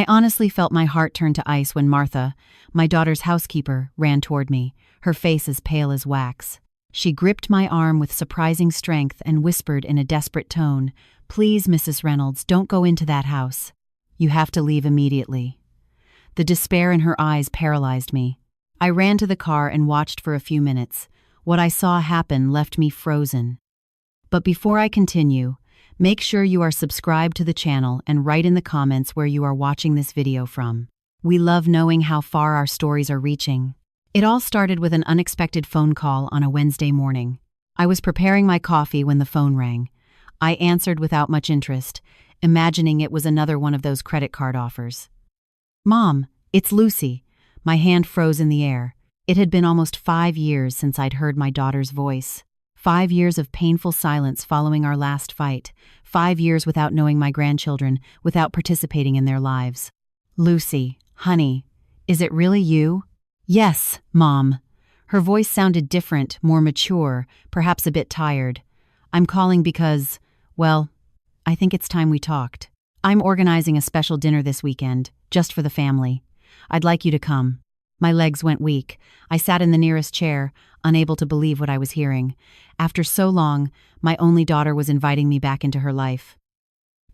honestly felt my heart turn to ice when Martha, my daughter's housekeeper, ran toward me, her face as pale as wax. She gripped my arm with surprising strength and whispered in a desperate tone, "Please, Mrs. Reynolds, don't go into that house. You have to leave immediately." The despair in her eyes paralyzed me. I ran to the car and watched for a few minutes. What I saw happen left me frozen. But before I continue, make sure you are subscribed to the channel and write in the comments where you are watching this video from. We love knowing how far our stories are reaching. It all started with an unexpected phone call on a Wednesday morning. I was preparing my coffee when the phone rang. I answered without much interest, imagining it was another one of those credit card offers. "Mom, it's Lucy." My hand froze in the air. It had been almost 5 years since I'd heard my daughter's voice. 5 years of painful silence following our last fight. 5 years without knowing my grandchildren, without participating in their lives. "Lucy, honey, is it really you?" "Yes, Mom." Her voice sounded different, more mature, perhaps a bit tired. "I'm calling because, well, I think it's time we talked. I'm organizing a special dinner this weekend, just for the family. I'd like you to come." My legs went weak. I sat in the nearest chair, unable to believe what I was hearing. After so long, my only daughter was inviting me back into her life.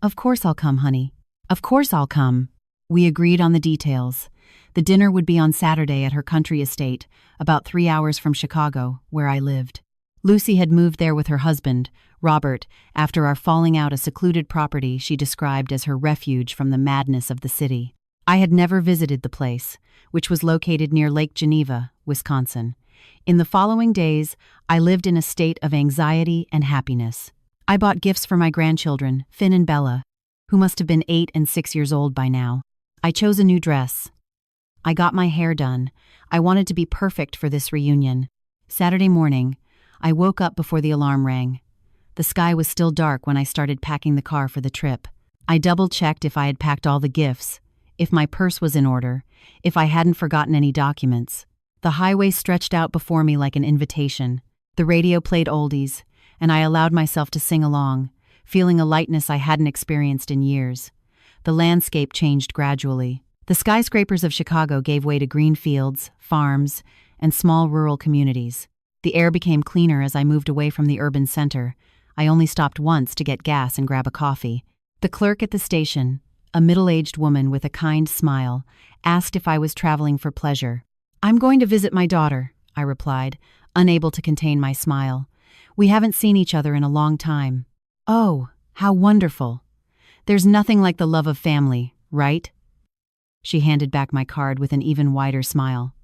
"Of course I'll come, honey. Of course I'll come." We agreed on the details. The dinner would be on Saturday at her country estate, about 3 hours from Chicago, where I lived. Lucy had moved there with her husband, Robert, after our falling out, a secluded property she described as her refuge from the madness of the city. I had never visited the place, which was located near Lake Geneva, Wisconsin. In the following days, I lived in a state of anxiety and happiness. I bought gifts for my grandchildren, Finn and Bella, who must have been 8 and 6 years old by now. I chose a new dress. I got my hair done. I wanted to be perfect for this reunion. Saturday morning, I woke up before the alarm rang. The sky was still dark when I started packing the car for the trip. I double-checked if I had packed all the gifts, if my purse was in order, if I hadn't forgotten any documents. The highway stretched out before me like an invitation. The radio played oldies, and I allowed myself to sing along, feeling a lightness I hadn't experienced in years. The landscape changed gradually. The skyscrapers of Chicago gave way to green fields, farms, and small rural communities. The air became cleaner as I moved away from the urban center. I only stopped once to get gas and grab a coffee. The clerk at the station, a middle-aged woman with a kind smile, asked if I was traveling for pleasure. "I'm going to visit my daughter," I replied, unable to contain my smile. "We haven't seen each other in a long time." "Oh, how wonderful. There's nothing like the love of family, right?" She handed back my card with an even wider smile.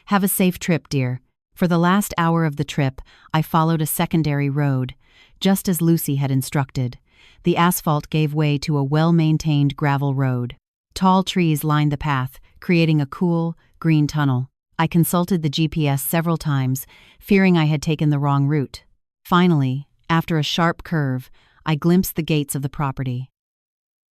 "Have a safe trip, dear." For the last hour of the trip, I followed a secondary road, just as Lucy had instructed. The asphalt gave way to a well-maintained gravel road. Tall trees lined the path, creating a cool, green tunnel. I consulted the GPS several times, fearing I had taken the wrong route. Finally, after a sharp curve, I glimpsed the gates of the property.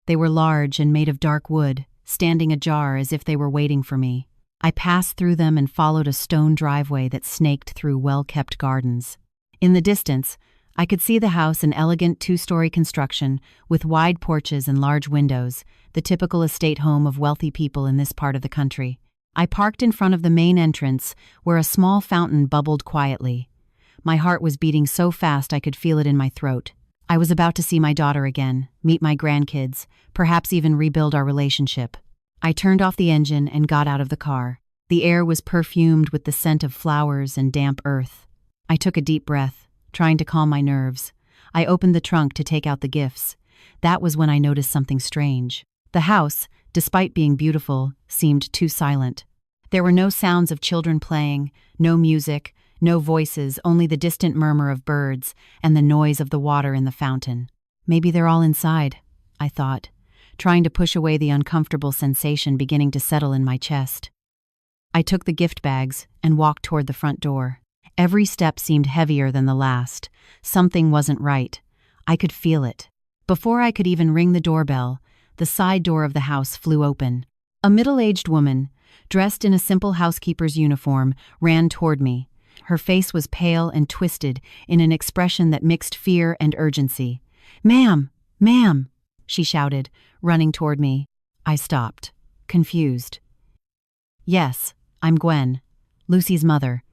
They were large and made of dark wood, standing ajar as if they were waiting for me. I passed through them and followed a stone driveway that snaked through well-kept gardens. In the distance, I could see the house, an elegant 2-story construction with wide porches and large windows, the typical estate home of wealthy people in this part of the country. I parked in front of the main entrance, where a small fountain bubbled quietly. My heart was beating so fast I could feel it in my throat. I was about to see my daughter again, meet my grandkids, perhaps even rebuild our relationship. I turned off the engine and got out of the car. The air was perfumed with the scent of flowers and damp earth. I took a deep breath, trying to calm my nerves. I opened the trunk to take out the gifts. That was when I noticed something strange. The house, despite being beautiful, seemed too silent. There were no sounds of children playing, no music, no voices, only the distant murmur of birds and the noise of the water in the fountain. Maybe they're all inside, I thought, trying to push away the uncomfortable sensation beginning to settle in my chest. I took the gift bags and walked toward the front door. Every step seemed heavier than the last. Something wasn't right. I could feel it. Before I could even ring the doorbell, the side door of the house flew open. A middle-aged woman, dressed in a simple housekeeper's uniform, ran toward me. Her face was pale and twisted in an expression that mixed fear and urgency. "Ma'am, ma'am," she shouted, running toward me. I stopped. confused. Yes, I'm Gwen, Lucy's mother.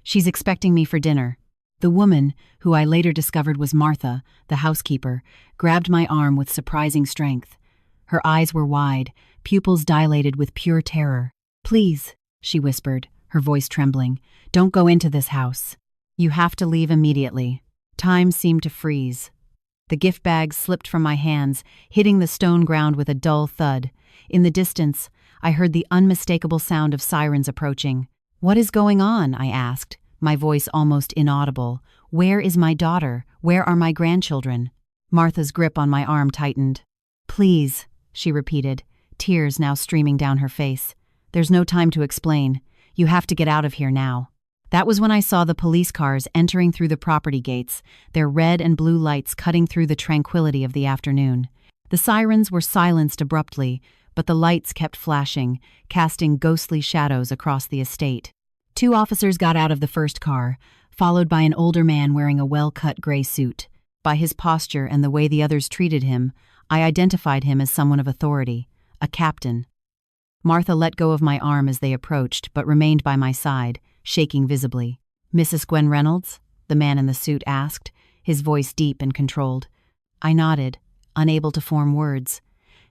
She's expecting me for dinner. The woman, who I later discovered was Martha, the housekeeper, grabbed my arm with surprising strength. Her eyes were wide, pupils dilated with pure terror. Please, she whispered, her voice trembling, don't go into this house. You have to leave immediately. Time seemed to freeze. The gift bag slipped from my hands, hitting the stone ground with a dull thud. In the distance, I heard the unmistakable sound of sirens approaching. What is going on? I asked, my voice almost inaudible. Where is my daughter? Where are my grandchildren? Martha's grip on my arm tightened. Please, she repeated, tears now streaming down her face. There's no time to explain. You have to get out of here now. That was when I saw the police cars entering through the property gates, their red and blue lights cutting through the tranquility of the afternoon. The sirens were silenced abruptly, but the lights kept flashing, casting ghostly shadows across the estate. 2 officers got out of the first car, followed by an older man wearing a well-cut gray suit. By his posture and the way the others treated him, I identified him as someone of authority, a captain. Martha let go of my arm as they approached, but remained by my side, shaking visibly. Mrs. Gwen Reynolds? The man in the suit asked, his voice deep and controlled. I nodded, unable to form words.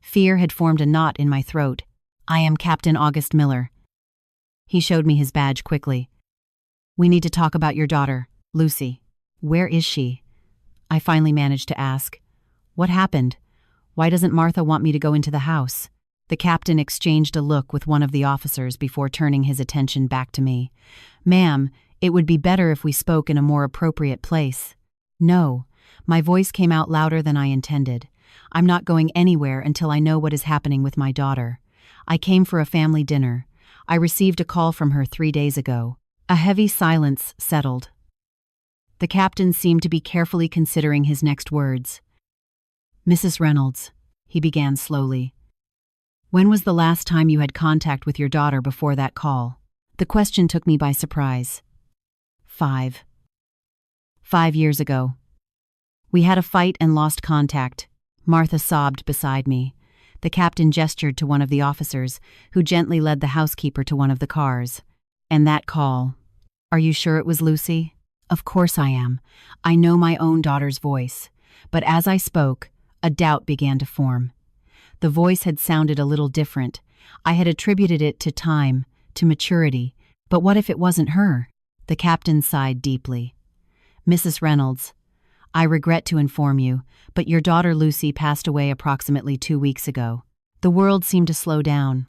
Fear had formed a knot in my throat. I am Captain August Miller. He showed me his badge quickly. We need to talk about your daughter, Lucy. Where is she? I finally managed to ask. What happened? Why doesn't Martha want me to go into the house? The captain exchanged a look with one of the officers before turning his attention back to me. Ma'am, it would be better if we spoke in a more appropriate place. No, my voice came out louder than I intended. I'm not going anywhere until I know what is happening with my daughter. I came for a family dinner. I received a call from her 3 days ago. A heavy silence settled. The captain seemed to be carefully considering his next words. Mrs. Reynolds, he began slowly. When was the last time you had contact with your daughter before that call? The question took me by surprise. 5 years ago. We had a fight and lost contact. Martha sobbed beside me. The captain gestured to one of the officers, who gently led the housekeeper to one of the cars. And that call. Are you sure it was Lucy? Of course I am. I know my own daughter's voice. But as I spoke, a doubt began to form. The voice had sounded a little different. I had attributed it to time, to maturity. But what if it wasn't her? The captain sighed deeply. Mrs. Reynolds, I regret to inform you, but your daughter Lucy passed away approximately 2 weeks ago. The world seemed to slow down.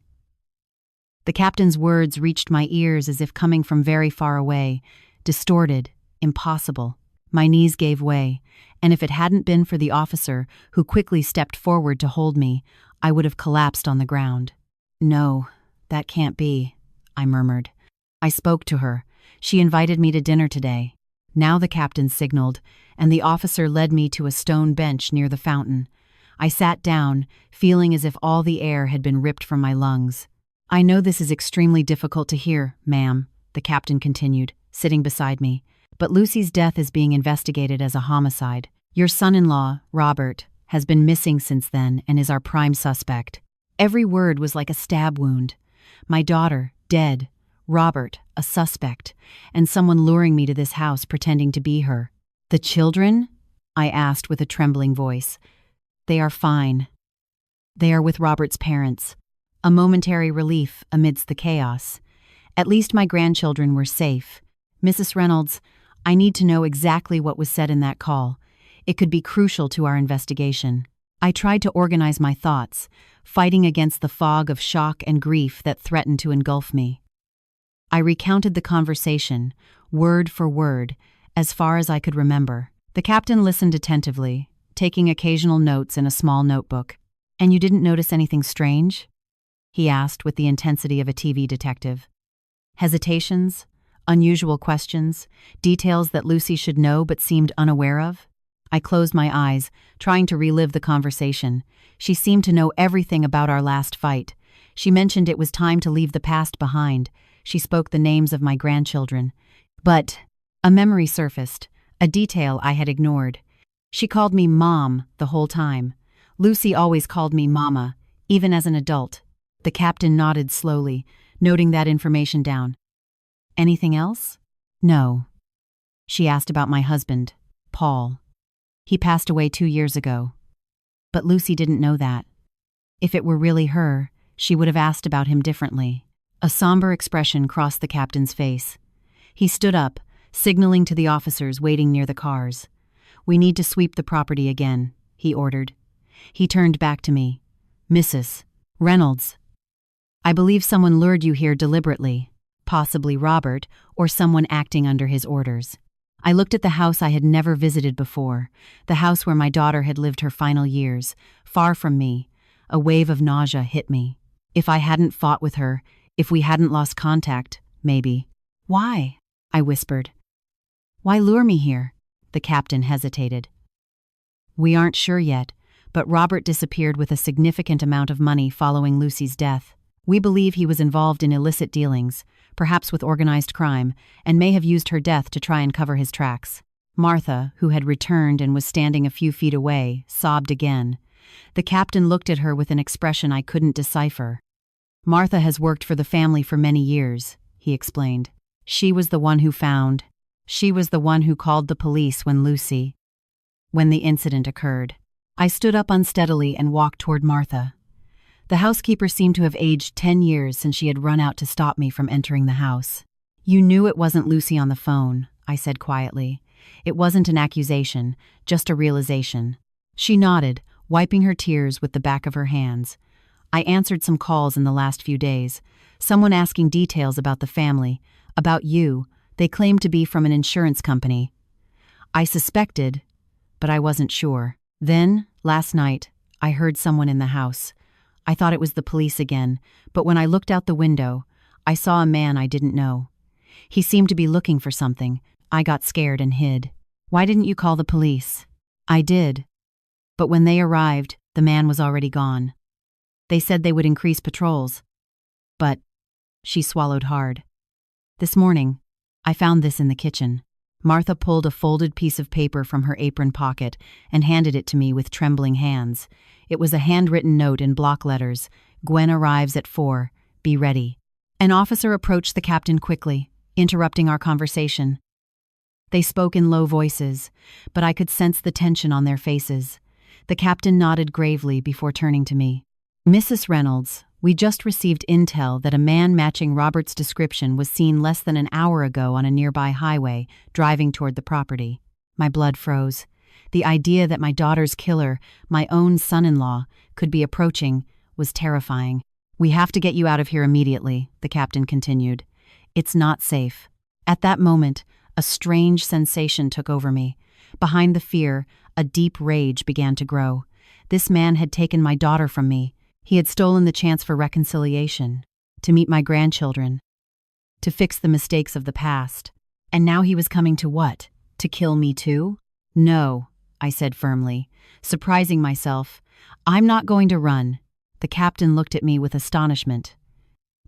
The captain's words reached my ears as if coming from very far away, distorted, impossible. My knees gave way, and if it hadn't been for the officer who quickly stepped forward to hold me, I would have collapsed on the ground. No, that can't be, I murmured. I spoke to her. She invited me to dinner today. Now the captain signaled, and the officer led me to a stone bench near the fountain. I sat down, feeling as if all the air had been ripped from my lungs. I know this is extremely difficult to hear, ma'am, the captain continued, sitting beside me, but Lucy's death is being investigated as a homicide. Your son-in-law, Robert, has been missing since then and is our prime suspect. Every word was like a stab wound. My daughter, dead. Robert, a suspect, and someone luring me to this house pretending to be her. The children? I asked with a trembling voice. They are fine. They are with Robert's parents. A momentary relief amidst the chaos. At least my grandchildren were safe. Mrs. Reynolds, I need to know exactly what was said in that call. It could be crucial to our investigation. I tried to organize my thoughts, fighting against the fog of shock and grief that threatened to engulf me. I recounted the conversation, word for word, as far as I could remember. The captain listened attentively, taking occasional notes in a small notebook. And you didn't notice anything strange? He asked with the intensity of a TV detective. Hesitations? Unusual questions? Details that Lucy should know but seemed unaware of? I closed my eyes, trying to relive the conversation. She seemed to know everything about our last fight. She mentioned it was time to leave the past behind. She spoke the names of my grandchildren. But a memory surfaced, a detail I had ignored. She called me Mom the whole time. Lucy always called me Mama, even as an adult. The captain nodded slowly, noting that information down. Anything else? No. She asked about my husband, Paul. He passed away 2 years ago. But Lucy didn't know that. If it were really her, she would have asked about him differently. A somber expression crossed the captain's face. He stood up, signaling to the officers waiting near the cars. "We need to sweep the property again," he ordered. He turned back to me. "Mrs. Reynolds, I believe someone lured you here deliberately, possibly Robert or someone acting under his orders." I looked at the house I had never visited before, the house where my daughter had lived her final years, far from me. A wave of nausea hit me. If I hadn't fought with her, if we hadn't lost contact, maybe. "Why?" I whispered. "Why lure me here?" The captain hesitated. "We aren't sure yet, but Robert disappeared with a significant amount of money following Lucy's death. We believe he was involved in illicit dealings, perhaps with organized crime, and may have used her death to try and cover his tracks." Martha, who had returned and was standing a few feet away, sobbed again. The captain looked at her with an expression I couldn't decipher. "Martha has worked for the family for many years," he explained. She was the one who called the police when the incident occurred. I stood up unsteadily and walked toward Martha. The housekeeper seemed to have aged 10 years since she had run out to stop me from entering the house. "You knew it wasn't Lucy on the phone," I said quietly. "It wasn't an accusation, just a realization." She nodded, wiping her tears with the back of her hands. "I answered some calls in the last few days. Someone asking details about the family, about you. They claimed to be from an insurance company. I suspected, but I wasn't sure. Then, last night, I heard someone in the house. I thought it was the police again, but when I looked out the window, I saw a man I didn't know. He seemed to be looking for something. I got scared and hid." "Why didn't you call the police?" "I did. But when they arrived, the man was already gone. They said they would increase patrols. But," she swallowed hard, "this morning, I found this in the kitchen." Martha pulled a folded piece of paper from her apron pocket and handed it to me with trembling hands. It was a handwritten note in block letters. "Gwen arrives at 4. Be ready." An officer approached the captain quickly, interrupting our conversation. They spoke in low voices, but I could sense the tension on their faces. The captain nodded gravely before turning to me. "Mrs. Reynolds, we just received intel that a man matching Robert's description was seen less than an hour ago on a nearby highway, driving toward the property." My blood froze. The idea that my daughter's killer, my own son-in-law, could be approaching was terrifying. "We have to get you out of here immediately," the captain continued. "It's not safe." At that moment, a strange sensation took over me. Behind the fear, a deep rage began to grow. This man had taken my daughter from me. He had stolen the chance for reconciliation, to meet my grandchildren, to fix the mistakes of the past. And now he was coming to what? To kill me too? "No," I said firmly, surprising myself. "I'm not going to run." The captain looked at me with astonishment.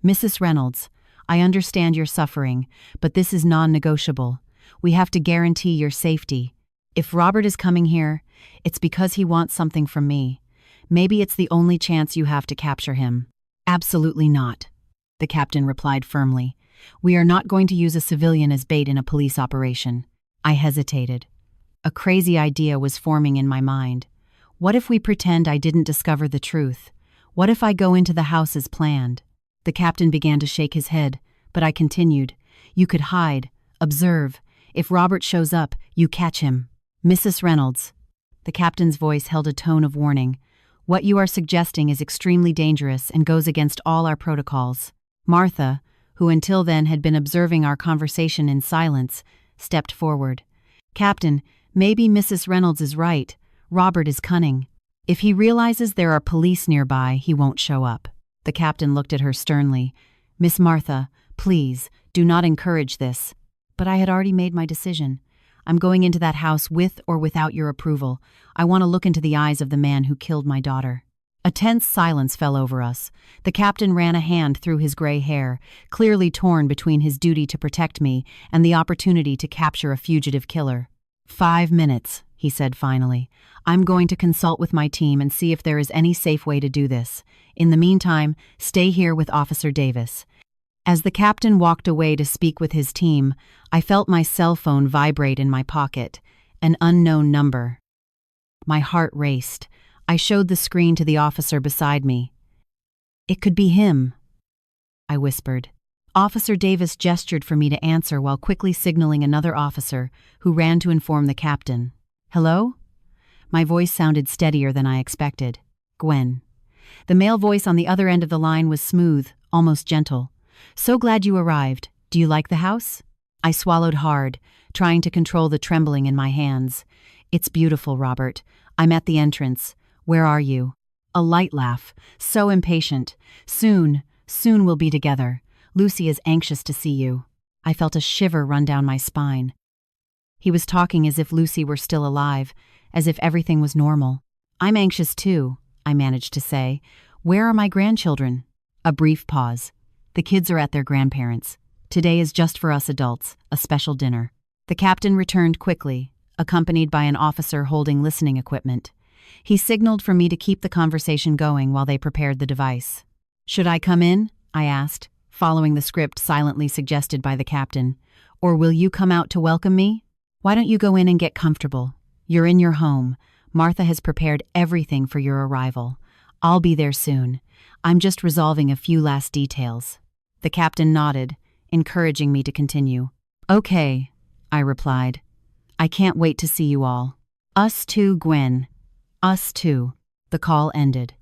"Mrs. Reynolds, I understand your suffering, but this is non-negotiable. We have to guarantee your safety. If Robert is coming here, it's because he wants something from me. Maybe it's the only chance you have to capture him." "Absolutely not," the captain replied firmly. "We are not going to use a civilian as bait in a police operation." I hesitated. A crazy idea was forming in my mind. What if we pretend I didn't discover the truth? What if I go into the house as planned? The captain began to shake his head, but I continued. "You could hide, observe. If Robert shows up, you catch him." "Mrs. Reynolds," the captain's voice held a tone of warning, "what you are suggesting is extremely dangerous and goes against all our protocols." Martha, who until then had been observing our conversation in silence, stepped forward. "Captain, maybe Mrs. Reynolds is right. Robert is cunning. If he realizes there are police nearby, he won't show up." The captain looked at her sternly. "Miss Martha, please, do not encourage this." But I had already made my decision. "I'm going into that house with or without your approval. I want to look into the eyes of the man who killed my daughter." A tense silence fell over us. The captain ran a hand through his gray hair, clearly torn between his duty to protect me and the opportunity to capture a fugitive killer. 5 minutes, he said finally. "I'm going to consult with my team and see if there is any safe way to do this. In the meantime, stay here with Officer Davis." As the captain walked away to speak with his team, I felt my cell phone vibrate in my pocket. An unknown number. My heart raced. I showed the screen to the officer beside me. "It could be him," I whispered. Officer Davis gestured for me to answer while quickly signaling another officer, who ran to inform the captain. "Hello?" My voice sounded steadier than I expected. "Gwen." The male voice on the other end of the line was smooth, almost gentle. "So glad you arrived. Do you like the house?" I swallowed hard, trying to control the trembling in my hands. "It's beautiful, Robert. I'm at the entrance. Where are you?" A light laugh. "So impatient. Soon we'll be together. Lucy is anxious to see you." I felt a shiver run down my spine. He was talking as if Lucy were still alive, as if everything was normal. "I'm anxious too," I managed to say. "Where are my grandchildren?" A brief pause. "The kids are at their grandparents'. Today is just for us adults, a special dinner." The captain returned quickly, accompanied by an officer holding listening equipment. He signaled for me to keep the conversation going while they prepared the device. "Should I come in?" I asked, following the script silently suggested by the captain. "Or will you come out to welcome me?" "Why don't you go in and get comfortable? You're in your home. Martha has prepared everything for your arrival. I'll be there soon. I'm just resolving a few last details." The captain nodded, encouraging me to continue. "Okay," I replied. "I can't wait to see you all." "Us too, Gwen. Us too." The call ended.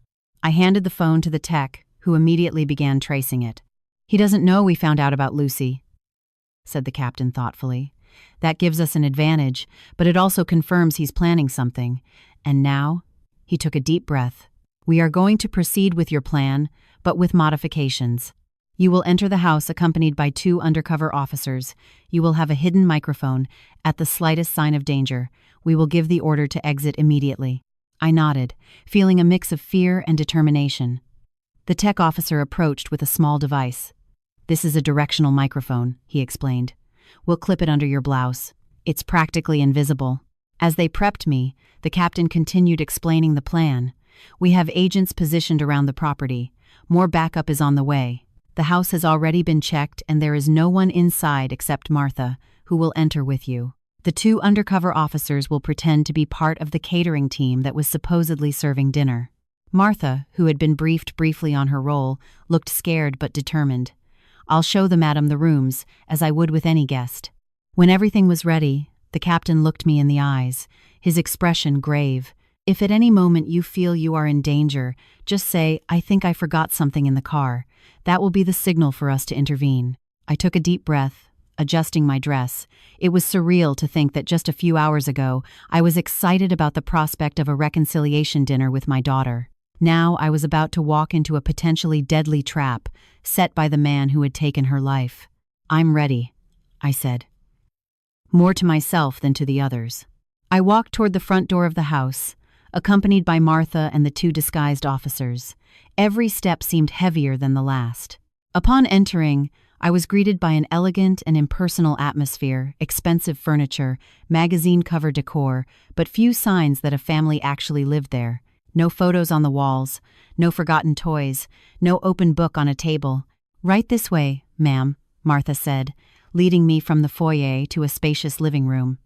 I handed the phone to the tech, who immediately began tracing it. "He doesn't know we found out about Lucy," said the captain thoughtfully. "That gives us an advantage, but it also confirms he's planning something. And now," he took a deep breath, "we are going to proceed with your plan, but with modifications. You will enter the house accompanied by 2 undercover officers. You will have a hidden microphone. At the slightest sign of danger, we will give the order to exit immediately." I nodded, feeling a mix of fear and determination. The tech officer approached with a small device. "This is a directional microphone," he explained. "We'll clip it under your blouse. It's practically invisible." As they prepped me, the captain continued explaining the plan. "We have agents positioned around the property. More backup is on the way. The house has already been checked and there is no one inside except Martha, who will enter with you. The 2 undercover officers will pretend to be part of the catering team that was supposedly serving dinner." Martha, who had been briefed briefly on her role, looked scared but determined. "I'll show the madam the rooms, as I would with any guest." When everything was ready, the captain looked me in the eyes, his expression grave. "If at any moment you feel you are in danger, just say, 'I think I forgot something in the car.' That will be the signal for us to intervene." I took a deep breath, adjusting my dress. It was surreal to think that just a few hours ago, I was excited about the prospect of a reconciliation dinner with my daughter. Now I was about to walk into a potentially deadly trap, set by the man who had taken her life. "I'm ready," I said, more to myself than to the others. I walked toward the front door of the house, accompanied by Martha and the 2 disguised officers. Every step seemed heavier than the last. Upon entering, I was greeted by an elegant and impersonal atmosphere, expensive furniture, magazine-cover decor, but few signs that a family actually lived there. No photos on the walls, no forgotten toys, no open book on a table. "Right this way, ma'am," Martha said, leading me from the foyer to a spacious living room.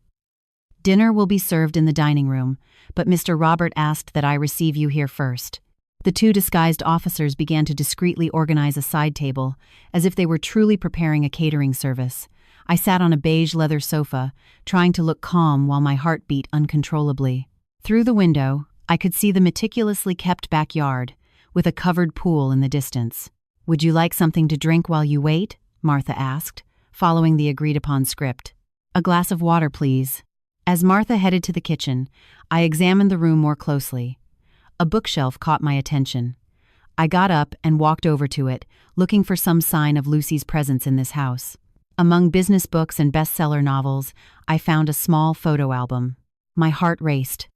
"Dinner will be served in the dining room, but Mr. Robert asked that I receive you here first." The 2 disguised officers began to discreetly organize a side table, as if they were truly preparing a catering service. I sat on a beige leather sofa, trying to look calm while my heart beat uncontrollably. Through the window, I could see the meticulously kept backyard, with a covered pool in the distance. "Would you like something to drink while you wait?" Martha asked, following the agreed-upon script. "A glass of water, please." As Martha headed to the kitchen, I examined the room more closely. A bookshelf caught my attention. I got up and walked over to it, looking for some sign of Lucy's presence in this house. Among business books and bestseller novels, I found a small photo album. My heart raced.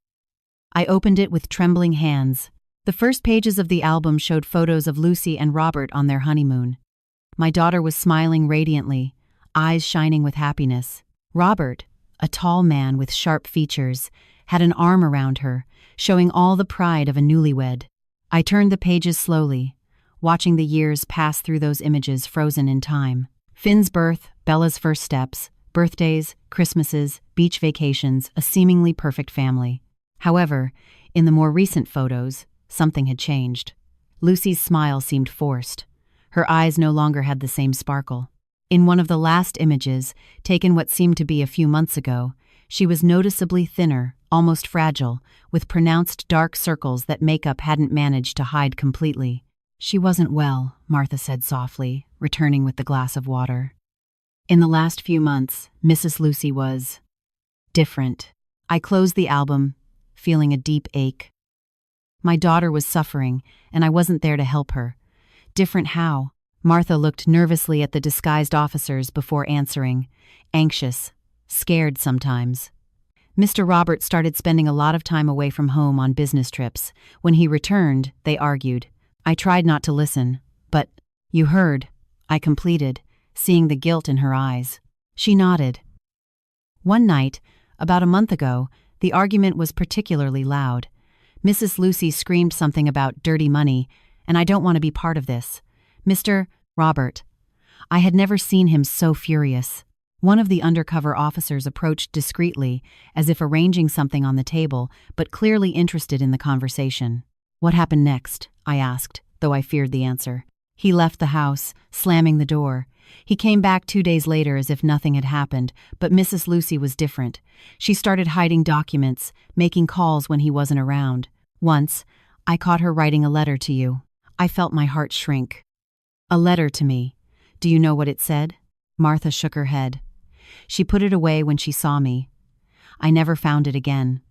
I opened it with trembling hands. The first pages of the album showed photos of Lucy and Robert on their honeymoon. My daughter was smiling radiantly, eyes shining with happiness. Robert, a tall man with sharp features, had an arm around her, showing all the pride of a newlywed. I turned the pages slowly, watching the years pass through those images frozen in time. Finn's birth, Bella's first steps, birthdays, Christmases, beach vacations, a seemingly perfect family. However, in the more recent photos, something had changed. Lucy's smile seemed forced. Her eyes no longer had the same sparkle. In one of the last images, taken what seemed to be a few months ago, she was noticeably thinner, almost fragile, with pronounced dark circles that makeup hadn't managed to hide completely. "She wasn't well," Martha said softly, returning with the glass of water. "In the last few months, Mrs. Lucy was different." I closed the album, feeling a deep ache. My daughter was suffering, and I wasn't there to help her. Different how? Martha looked nervously at the disguised officers before answering, anxious, scared sometimes. Mr. Robert started spending a lot of time away from home on business trips. When he returned, they argued. I tried not to listen, but, "You heard," I completed, seeing the guilt in her eyes. She nodded. One night, about a month ago, the argument was particularly loud. Mrs. Lucy screamed something about dirty money, and I don't want to be part of this. Mr. Robert. I had never seen him so furious. One of the undercover officers approached discreetly, as if arranging something on the table, but clearly interested in the conversation. "What happened next?" I asked, though I feared the answer. "He left the house, slamming the door. He came back 2 days later as if nothing had happened, but Mrs. Lucy was different. She started hiding documents, making calls when he wasn't around. Once, I caught her writing a letter to you. I felt my heart shrink." "A letter to me. Do you know what it said?" Martha shook her head. She put it away when she saw me. I never found it again.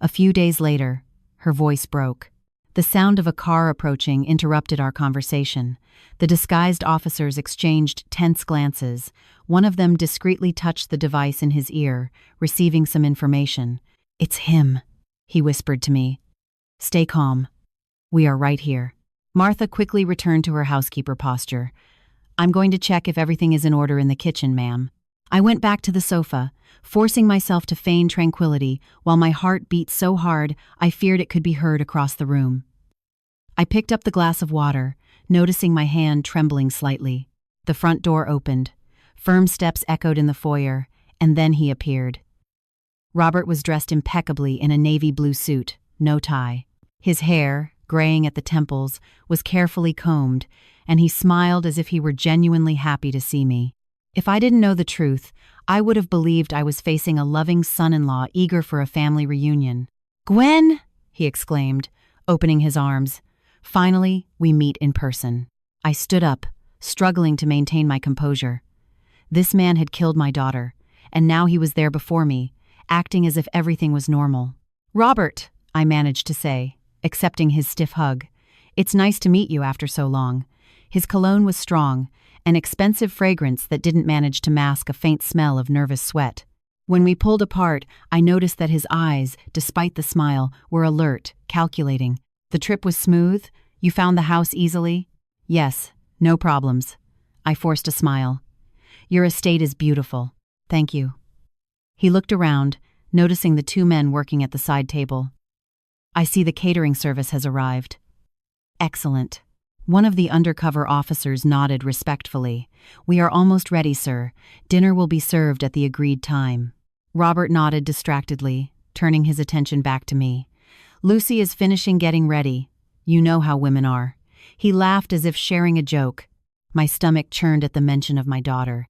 A few days later, her voice broke. The sound of a car approaching interrupted our conversation. The disguised officers exchanged tense glances. One of them discreetly touched the device in his ear, receiving some information. "It's him," he whispered to me. "Stay calm. We are right here." Martha quickly returned to her housekeeper posture. "I'm going to check if everything is in order in the kitchen, ma'am." I went back to the sofa, forcing myself to feign tranquility while my heart beat so hard I feared it could be heard across the room. I picked up the glass of water, noticing my hand trembling slightly. The front door opened. Firm steps echoed in the foyer, and then he appeared. Robert was dressed impeccably in a navy blue suit, no tie. His hair, graying at the temples, was carefully combed, and he smiled as if he were genuinely happy to see me. If I didn't know the truth, I would have believed I was facing a loving son-in-law eager for a family reunion. "Gwen!" he exclaimed, opening his arms. "Finally, we meet in person." I stood up, struggling to maintain my composure. This man had killed my daughter, and now he was there before me, acting as if everything was normal. "Robert," I managed to say, accepting his stiff hug. "It's nice to meet you after so long." His cologne was strong, an expensive fragrance that didn't manage to mask a faint smell of nervous sweat. When we pulled apart, I noticed that his eyes, despite the smile, were alert, calculating. "The trip was smooth? You found the house easily?" "Yes, no problems." I forced a smile. "Your estate is beautiful. Thank you." He looked around, noticing the 2 men working at the side table. "I see the catering service has arrived." "Excellent." One of the undercover officers nodded respectfully. "We are almost ready, sir. Dinner will be served at the agreed time." Robert nodded distractedly, turning his attention back to me. "Lucy is finishing getting ready. You know how women are." He laughed as if sharing a joke. My stomach churned at the mention of my daughter.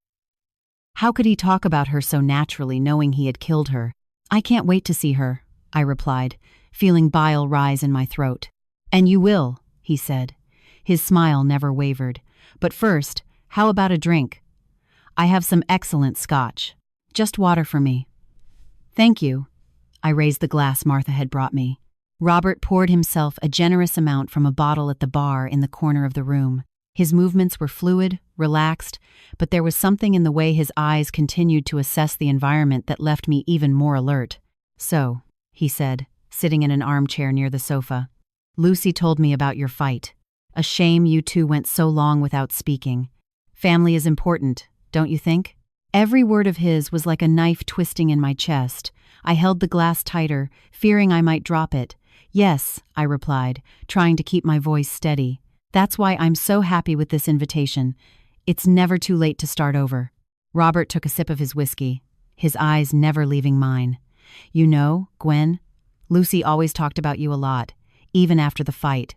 How could he talk about her so naturally, knowing he had killed her? "I can't wait to see her," I replied, feeling bile rise in my throat. "And you will," he said. His smile never wavered. "But first, how about a drink? I have some excellent scotch. Just water for me." "Thank you." I raised the glass Martha had brought me. Robert poured himself a generous amount from a bottle at the bar in the corner of the room. His movements were fluid, relaxed, but there was something in the way his eyes continued to assess the environment that left me even more alert. "So," he said, sitting in an armchair near the sofa, "Lucy told me about your fight. A shame you two went so long without speaking. Family is important, don't you think?" Every word of his was like a knife twisting in my chest. I held the glass tighter, fearing I might drop it. "Yes," I replied, trying to keep my voice steady. "That's why I'm so happy with this invitation. It's never too late to start over." Robert took a sip of his whiskey, his eyes never leaving mine. "You know, Gwen, Lucy always talked about you a lot, even after the fight.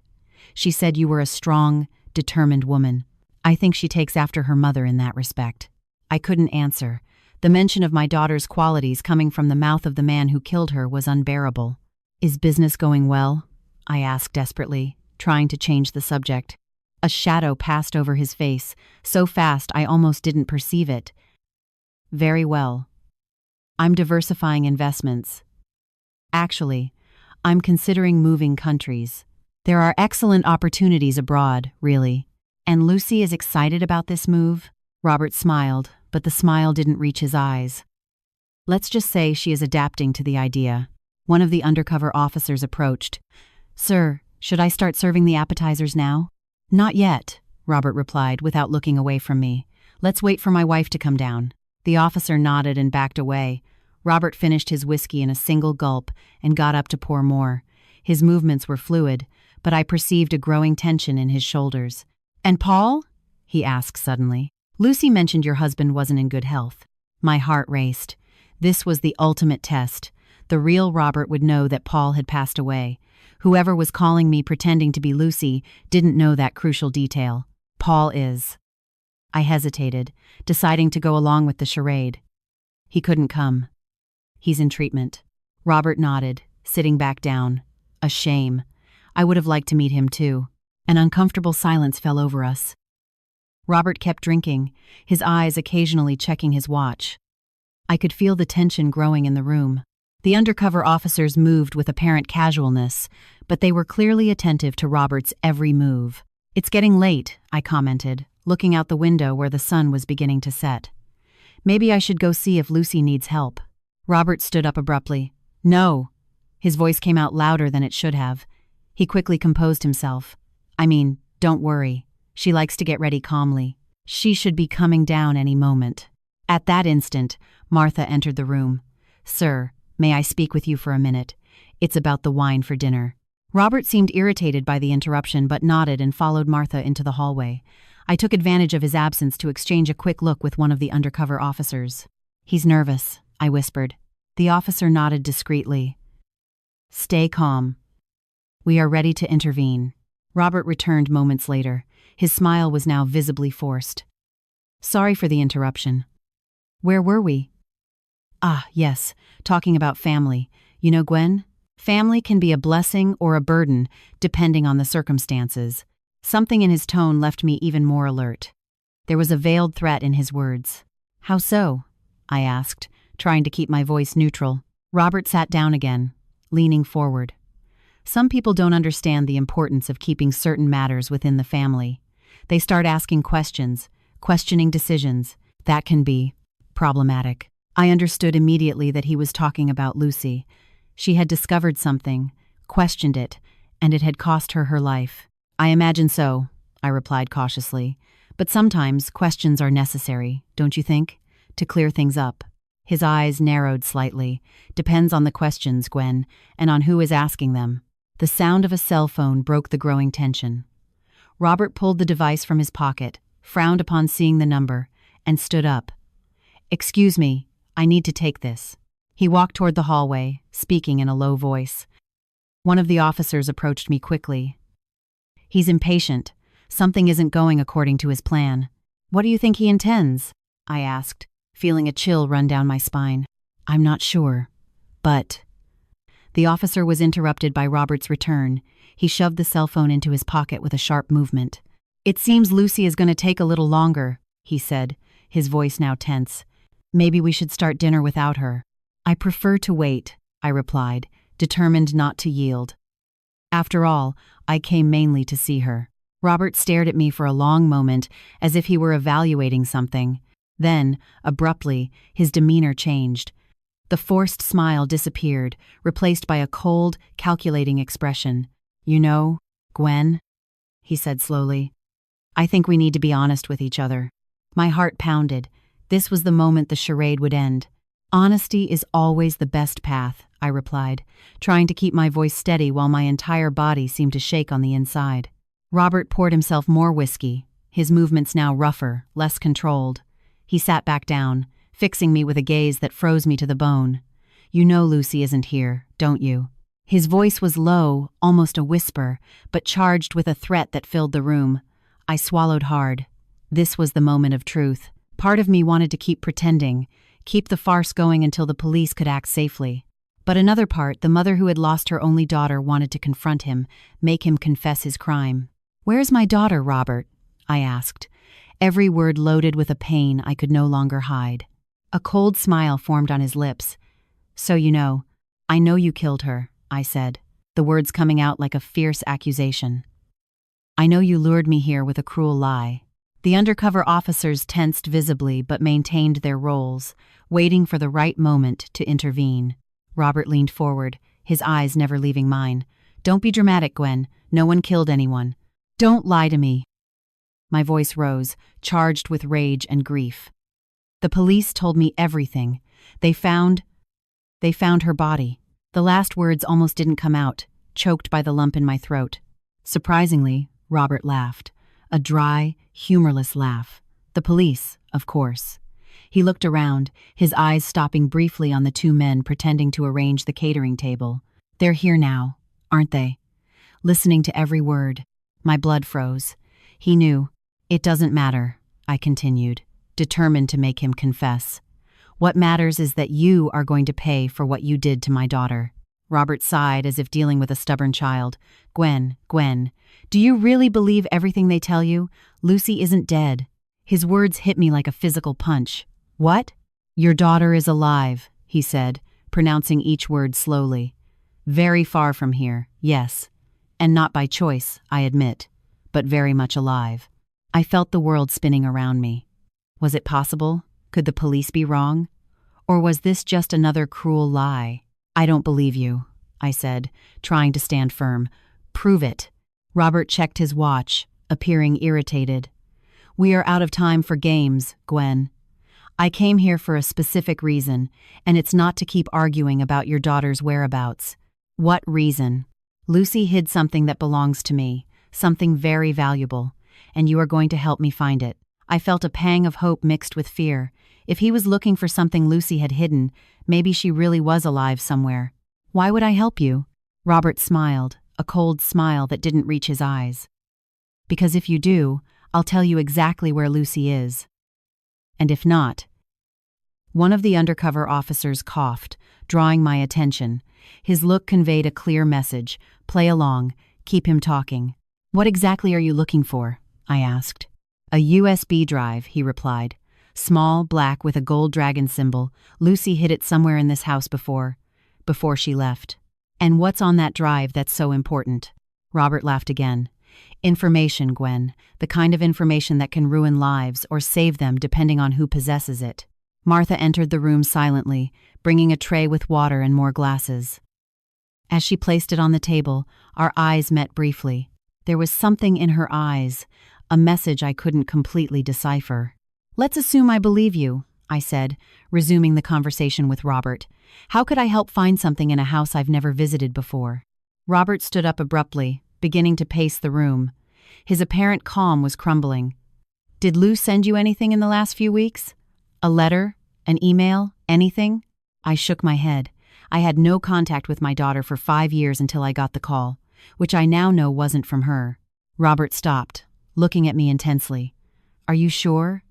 She said you were a strong, determined woman. I think she takes after her mother in that respect." I couldn't answer. The mention of my daughter's qualities coming from the mouth of the man who killed her was unbearable. "Is business going well?" I asked desperately, trying to change the subject. A shadow passed over his face, so fast I almost didn't perceive it. "Very well. I'm diversifying investments. Actually, I'm considering moving countries. There are excellent opportunities abroad, really. And Lucy is excited about this move?" Robert smiled, but the smile didn't reach his eyes. "Let's just say she is adapting to the idea." One of the undercover officers approached. "Sir, should I start serving the appetizers now?" "Not yet," Robert replied without looking away from me. "Let's wait for my wife to come down." The officer nodded and backed away. Robert finished his whiskey in a single gulp and got up to pour more. His movements were fluid, but I perceived a growing tension in his shoulders. "And Paul?" he asked suddenly. "Lucy mentioned your husband wasn't in good health." My heart raced. This was the ultimate test. The real Robert would know that Paul had passed away. Whoever was calling me pretending to be Lucy didn't know that crucial detail. "Paul is." I hesitated, deciding to go along with the charade. "He couldn't come. He's in treatment." Robert nodded, sitting back down. A shame. I would have liked to meet him too. An uncomfortable silence fell over us. Robert kept drinking, his eyes occasionally checking his watch. I could feel the tension growing in the room. The undercover officers moved with apparent casualness, but they were clearly attentive to Robert's every move. "It's getting late," I commented, looking out the window where the sun was beginning to set. "Maybe I should go see if Lucy needs help." Robert stood up abruptly. "No." His voice came out louder than it should have. He quickly composed himself. Don't worry. She likes to get ready calmly. She should be coming down any moment." At that instant, Martha entered the room. "Sir, may I speak with you for a minute? It's about the wine for dinner." Robert seemed irritated by the interruption but nodded and followed Martha into the hallway. I took advantage of his absence to exchange a quick look with one of the undercover officers. "He's nervous," I whispered. The officer nodded discreetly. "Stay calm. We are ready to intervene." Robert returned moments later. His smile was now visibly forced. "Sorry for the interruption. Where were we?" "Ah, yes, talking about family. You know, Gwen, family can be a blessing or a burden, depending on the circumstances." Something in his tone left me even more alert. There was a veiled threat in his words. "How so?" I asked, trying to keep my voice neutral. Robert sat down again, leaning forward. "Some people don't understand the importance of keeping certain matters within the family. They start asking questions, questioning decisions. That can be problematic." I understood immediately that he was talking about Lucy. She had discovered something, questioned it, and it had cost her her life. "I imagine so," I replied cautiously. "But sometimes questions are necessary, don't you think, to clear things up?" His eyes narrowed slightly. "Depends on the questions, Gwen, and on who is asking them." The sound of a cell phone broke the growing tension. Robert pulled the device from his pocket, frowned upon seeing the number, and stood up. "Excuse me, I need to take this." He walked toward the hallway, speaking in a low voice. One of the officers approached me quickly. "He's impatient. Something isn't going according to his plan." "What do you think he intends?" I asked, feeling a chill run down my spine. "I'm not sure, but—" The officer was interrupted by Robert's return. He shoved the cell phone into his pocket with a sharp movement. "It seems Lucy is going to take a little longer," he said, his voice now tense. "Maybe we should start dinner without her." "I prefer to wait," I replied, determined not to yield. After all, I came mainly to see her. Robert stared at me for a long moment, as if he were evaluating something. Then, abruptly, his demeanor changed. The forced smile disappeared, replaced by a cold, calculating expression. "You know, Gwen," he said slowly, "I think we need to be honest with each other." My heart pounded. This was the moment the charade would end. Honesty is always the best path, I replied, trying to keep my voice steady while my entire body seemed to shake on the inside. Robert poured himself more whiskey, his movements now rougher, less controlled. He sat back down, fixing me with a gaze that froze me to the bone. "You know Lucy isn't here, don't you?" His voice was low, almost a whisper, but charged with a threat that filled the room. I swallowed hard. This was the moment of truth. Part of me wanted to keep pretending, keep the farce going until the police could act safely. But another part, the mother who had lost her only daughter, wanted to confront him, make him confess his crime. "Where's my daughter, Robert?" I asked, every word loaded with a pain I could no longer hide. A cold smile formed on his lips. "So you know, I know you killed her," I said, the words coming out like a fierce accusation. "I know you lured me here with a cruel lie." The undercover officers tensed visibly but maintained their roles, waiting for the right moment to intervene. Robert leaned forward, his eyes never leaving mine. "Don't be dramatic, Gwen. No one killed anyone. Don't lie to me." My voice rose, charged with rage and grief. "The police told me everything. They found her body." The last words almost didn't come out, choked by the lump in my throat. Surprisingly, Robert laughed. A dry, humorless laugh. "The police, of course." He looked around, his eyes stopping briefly on the two men pretending to arrange the catering table. "They're here now, aren't they?" Listening to every word, my blood froze. He knew. "It doesn't matter," I continued, determined to make him confess. "What matters is that you are going to pay for what you did to my daughter." Robert sighed as if dealing with a stubborn child. Gwen, do you really believe everything they tell you? Lucy isn't dead." His words hit me like a physical punch. "What?" "Your daughter is alive," he said, pronouncing each word slowly. "Very far from here, yes. And not by choice, I admit, but very much alive." I felt the world spinning around me. Was it possible? Could the police be wrong? Or was this just another cruel lie? "I don't believe you," I said, trying to stand firm. "Prove it." Robert checked his watch, appearing irritated. "We are out of time for games, Gwen. I came here for a specific reason, and it's not to keep arguing about your daughter's whereabouts." "What reason?" "Lucy hid something that belongs to me, something very valuable, and you are going to help me find it." I felt a pang of hope mixed with fear. If he was looking for something Lucy had hidden, maybe she really was alive somewhere. "Why would I help you?" Robert smiled, a cold smile that didn't reach his eyes. "Because if you do, I'll tell you exactly where Lucy is. And if not..." One of the undercover officers coughed, drawing my attention. His look conveyed a clear message. "Play along, keep him talking." "What exactly are you looking for?" I asked. "A USB drive," he replied. "Small, black, with a gold dragon symbol. Lucy hid it somewhere in this house before she left." "And what's on that drive that's so important?" Robert laughed again. "Information, Gwen. The kind of information that can ruin lives or save them depending on who possesses it." Martha entered the room silently, bringing a tray with water and more glasses. As she placed it on the table, our eyes met briefly. There was something in her eyes, a message I couldn't completely decipher. "Let's assume I believe you," I said, resuming the conversation with Robert. "How could I help find something in a house I've never visited before?" Robert stood up abruptly, beginning to pace the room. His apparent calm was crumbling. "Did Lou send you anything in the last few weeks? A letter? An email? Anything?" I shook my head. I had no contact with my daughter for 5 years until I got the call, which I now know wasn't from her. Robert stopped, looking at me intensely. "Are you sure?"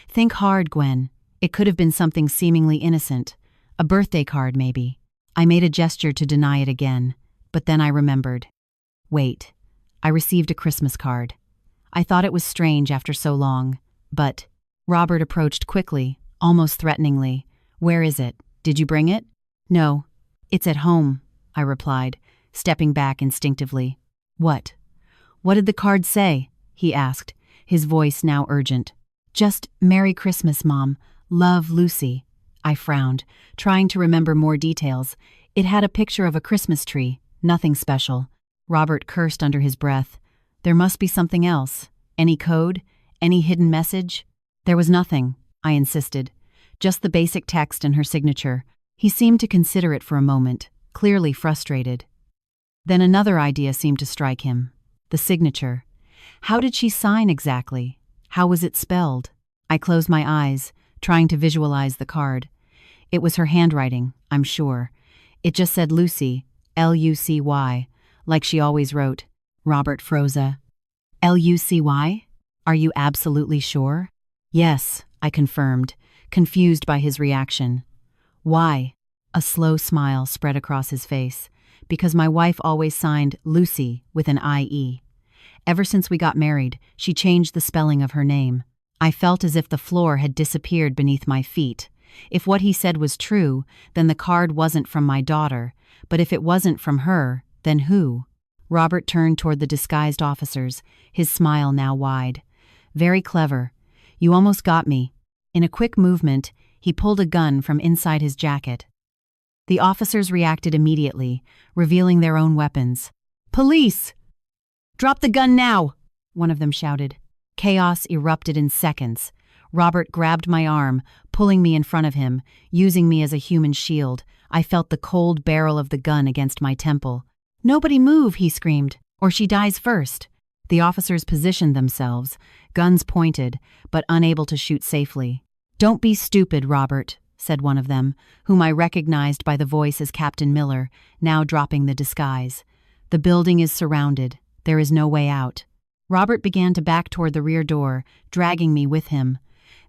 "Think hard, Gwen. It could have been something seemingly innocent. A birthday card, maybe." I made a gesture to deny it again, but then I remembered. Wait, I received a Christmas card. I thought it was strange after so long, but... Robert approached quickly, almost threateningly. "Where is it? Did you bring it?" "No, it's at home," I replied, stepping back instinctively. "What did the card say?" he asked, his voice now urgent. "Just Merry Christmas, Mom. Love, Lucy." I frowned, trying to remember more details. It had a picture of a Christmas tree, nothing special. Robert cursed under his breath. There must be something else. Any code? Any hidden message? There was nothing, I insisted. Just the basic text and her signature. He seemed to consider it for a moment, clearly frustrated. Then another idea seemed to strike him. The signature. How did she sign exactly? How was it spelled? I closed my eyes, trying to visualize the card. It was her handwriting, I'm sure. It just said Lucy, Lucy, like she always wrote. Robert froze. Lucy? Are you absolutely sure? Yes, I confirmed, confused by his reaction. Why? A slow smile spread across his face. Because my wife always signed Lucy with an IE. Ever since we got married, she changed the spelling of her name. I felt as if the floor had disappeared beneath my feet. If what he said was true, then the card wasn't from my daughter. But if it wasn't from her, then who? Robert turned toward the disguised officers, his smile now wide. Very clever. You almost got me. In a quick movement, he pulled a gun from inside his jacket. The officers reacted immediately, revealing their own weapons. Police! Drop the gun now! One of them shouted. Chaos erupted in seconds. Robert grabbed my arm, pulling me in front of him, using me as a human shield. I felt the cold barrel of the gun against my temple. Nobody move, he screamed, or she dies first. The officers positioned themselves, guns pointed, but unable to shoot safely. Don't be stupid, Robert, said one of them, whom I recognized by the voice as Captain Miller, now dropping the disguise. The building is surrounded. There is no way out. Robert began to back toward the rear door, dragging me with him.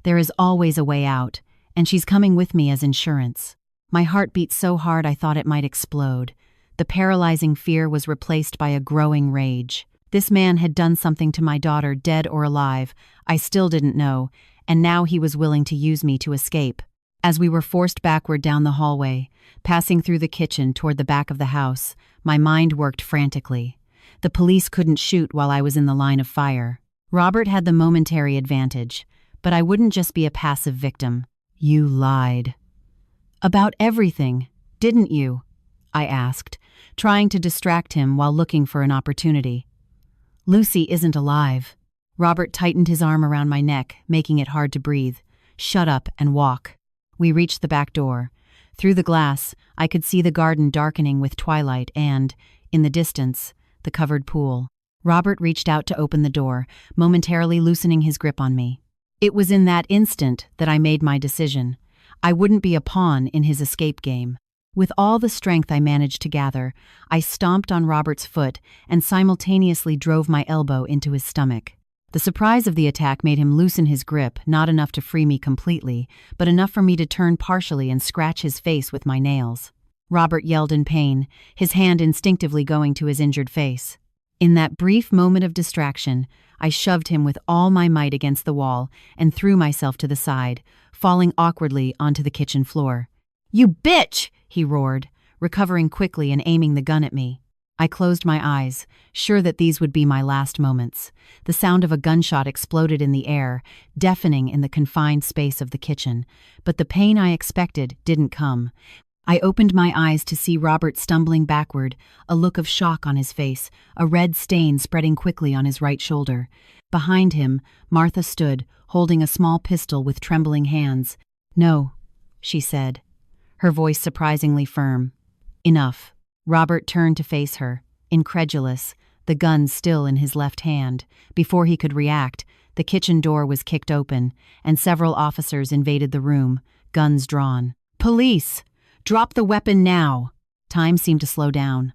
There is always a way out, and she's coming with me as insurance. My heart beat so hard I thought it might explode. The paralyzing fear was replaced by a growing rage. This man had done something to my daughter, dead or alive. I still didn't know, and now he was willing to use me to escape. As we were forced backward down the hallway, passing through the kitchen toward the back of the house, my mind worked frantically. The police couldn't shoot while I was in the line of fire. Robert had the momentary advantage, but I wouldn't just be a passive victim. You lied. About everything, didn't you? I asked, trying to distract him while looking for an opportunity. Lucy isn't alive. Robert tightened his arm around my neck, making it hard to breathe. Shut up and walk. We reached the back door. Through the glass, I could see the garden darkening with twilight and, in the distance, the covered pool. Robert reached out to open the door, momentarily loosening his grip on me. It was in that instant that I made my decision. I wouldn't be a pawn in his escape game. With all the strength I managed to gather, I stomped on Robert's foot and simultaneously drove my elbow into his stomach. The surprise of the attack made him loosen his grip, not enough to free me completely, but enough for me to turn partially and scratch his face with my nails. Robert yelled in pain, his hand instinctively going to his injured face. In that brief moment of distraction, I shoved him with all my might against the wall and threw myself to the side, falling awkwardly onto the kitchen floor. "You bitch!" he roared, recovering quickly and aiming the gun at me. I closed my eyes, sure that these would be my last moments. The sound of a gunshot exploded in the air, deafening in the confined space of the kitchen, but the pain I expected didn't come. I opened my eyes to see Robert stumbling backward, a look of shock on his face, a red stain spreading quickly on his right shoulder. Behind him, Martha stood, holding a small pistol with trembling hands. "No," she said, her voice surprisingly firm. "Enough." Robert turned to face her, incredulous, the gun still in his left hand. Before he could react, the kitchen door was kicked open, and several officers invaded the room, guns drawn. "Police! Drop the weapon now!" Time seemed to slow down.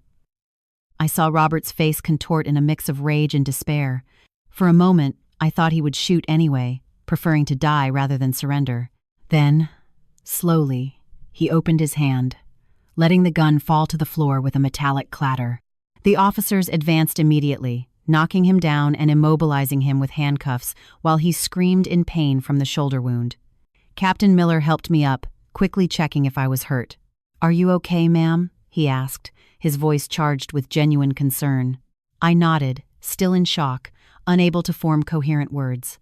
I saw Robert's face contort in a mix of rage and despair. For a moment, I thought he would shoot anyway, preferring to die rather than surrender. Then, slowly, he opened his hand, letting the gun fall to the floor with a metallic clatter. The officers advanced immediately, knocking him down and immobilizing him with handcuffs while he screamed in pain from the shoulder wound. Captain Miller helped me up, quickly checking if I was hurt. "Are you okay, ma'am?" he asked, his voice charged with genuine concern. I nodded, still in shock, unable to form coherent words.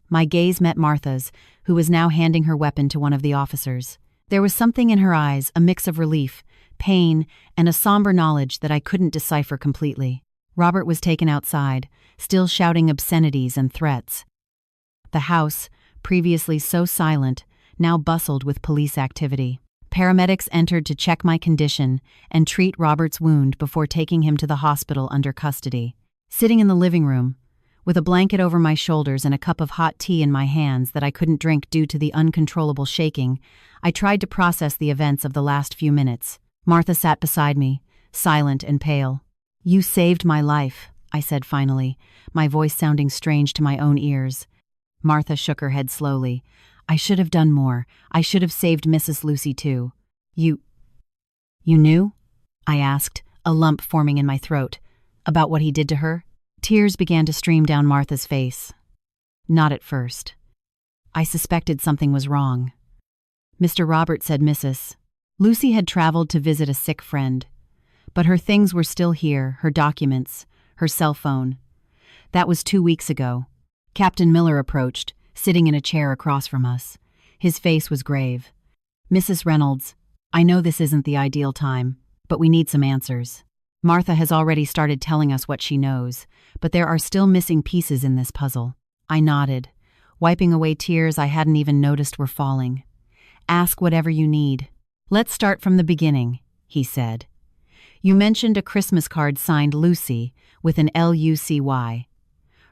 My gaze met Martha's, who was now handing her weapon to one of the officers. There was something in her eyes, a mix of relief, pain, and a somber knowledge that I couldn't decipher completely. Robert was taken outside, still shouting obscenities and threats. The house, previously so silent, now bustled with police activity. Paramedics entered to check my condition and treat Robert's wound before taking him to the hospital under custody. Sitting in the living room, with a blanket over my shoulders and a cup of hot tea in my hands that I couldn't drink due to the uncontrollable shaking, I tried to process the events of the last few minutes. Martha sat beside me, silent and pale. "You saved my life," I said finally, my voice sounding strange to my own ears. Martha shook her head slowly. "I should have done more. I should have saved Mrs. Lucy too." You knew?" I asked, a lump forming in my throat. "About what he did to her?" Tears began to stream down Martha's face. "Not at first. I suspected something was wrong. Mr. Robert said Mrs. Lucy had traveled to visit a sick friend, but her things were still here, her documents, her cell phone. That was 2 weeks ago. Captain Miller approached, sitting in a chair across from us. His face was grave. "Mrs. Reynolds, I know this isn't the ideal time, but we need some answers. Martha has already started telling us what she knows, but there are still missing pieces in this puzzle." I nodded, wiping away tears I hadn't even noticed were falling. "Ask whatever you need. Let's start from the beginning," he said. "You mentioned a Christmas card signed Lucy with an Lucy.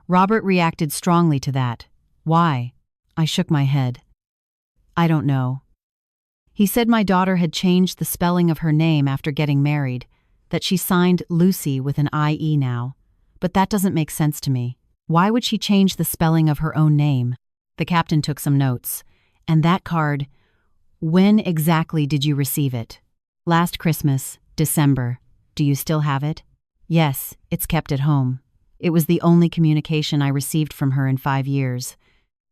Robert reacted strongly to that. Why?" I shook my head. "I don't know. He said my daughter had changed the spelling of her name after getting married, that she signed Lucy with an IE now. But that doesn't make sense to me. Why would she change the spelling of her own name?" The captain took some notes. "And that card, when exactly did you receive it?" "Last Christmas, December. Do you still have it?" "Yes, it's kept at home. It was the only communication I received from her in 5 years.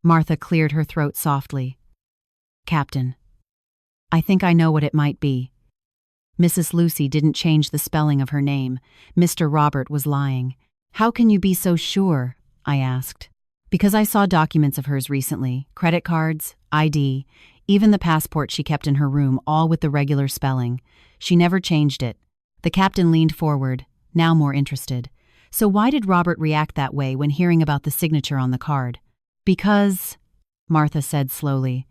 Martha cleared her throat softly. "Captain, I think I know what it might be. Mrs. Lucy didn't change the spelling of her name. Mr. Robert was lying." "How can you be so sure?" I asked. "Because I saw documents of hers recently, credit cards, ID, even the passport she kept in her room, all with the regular spelling. She never changed it." The captain leaned forward, now more interested. "So why did Robert react that way when hearing about the signature on the card?" "Because," Martha said slowly,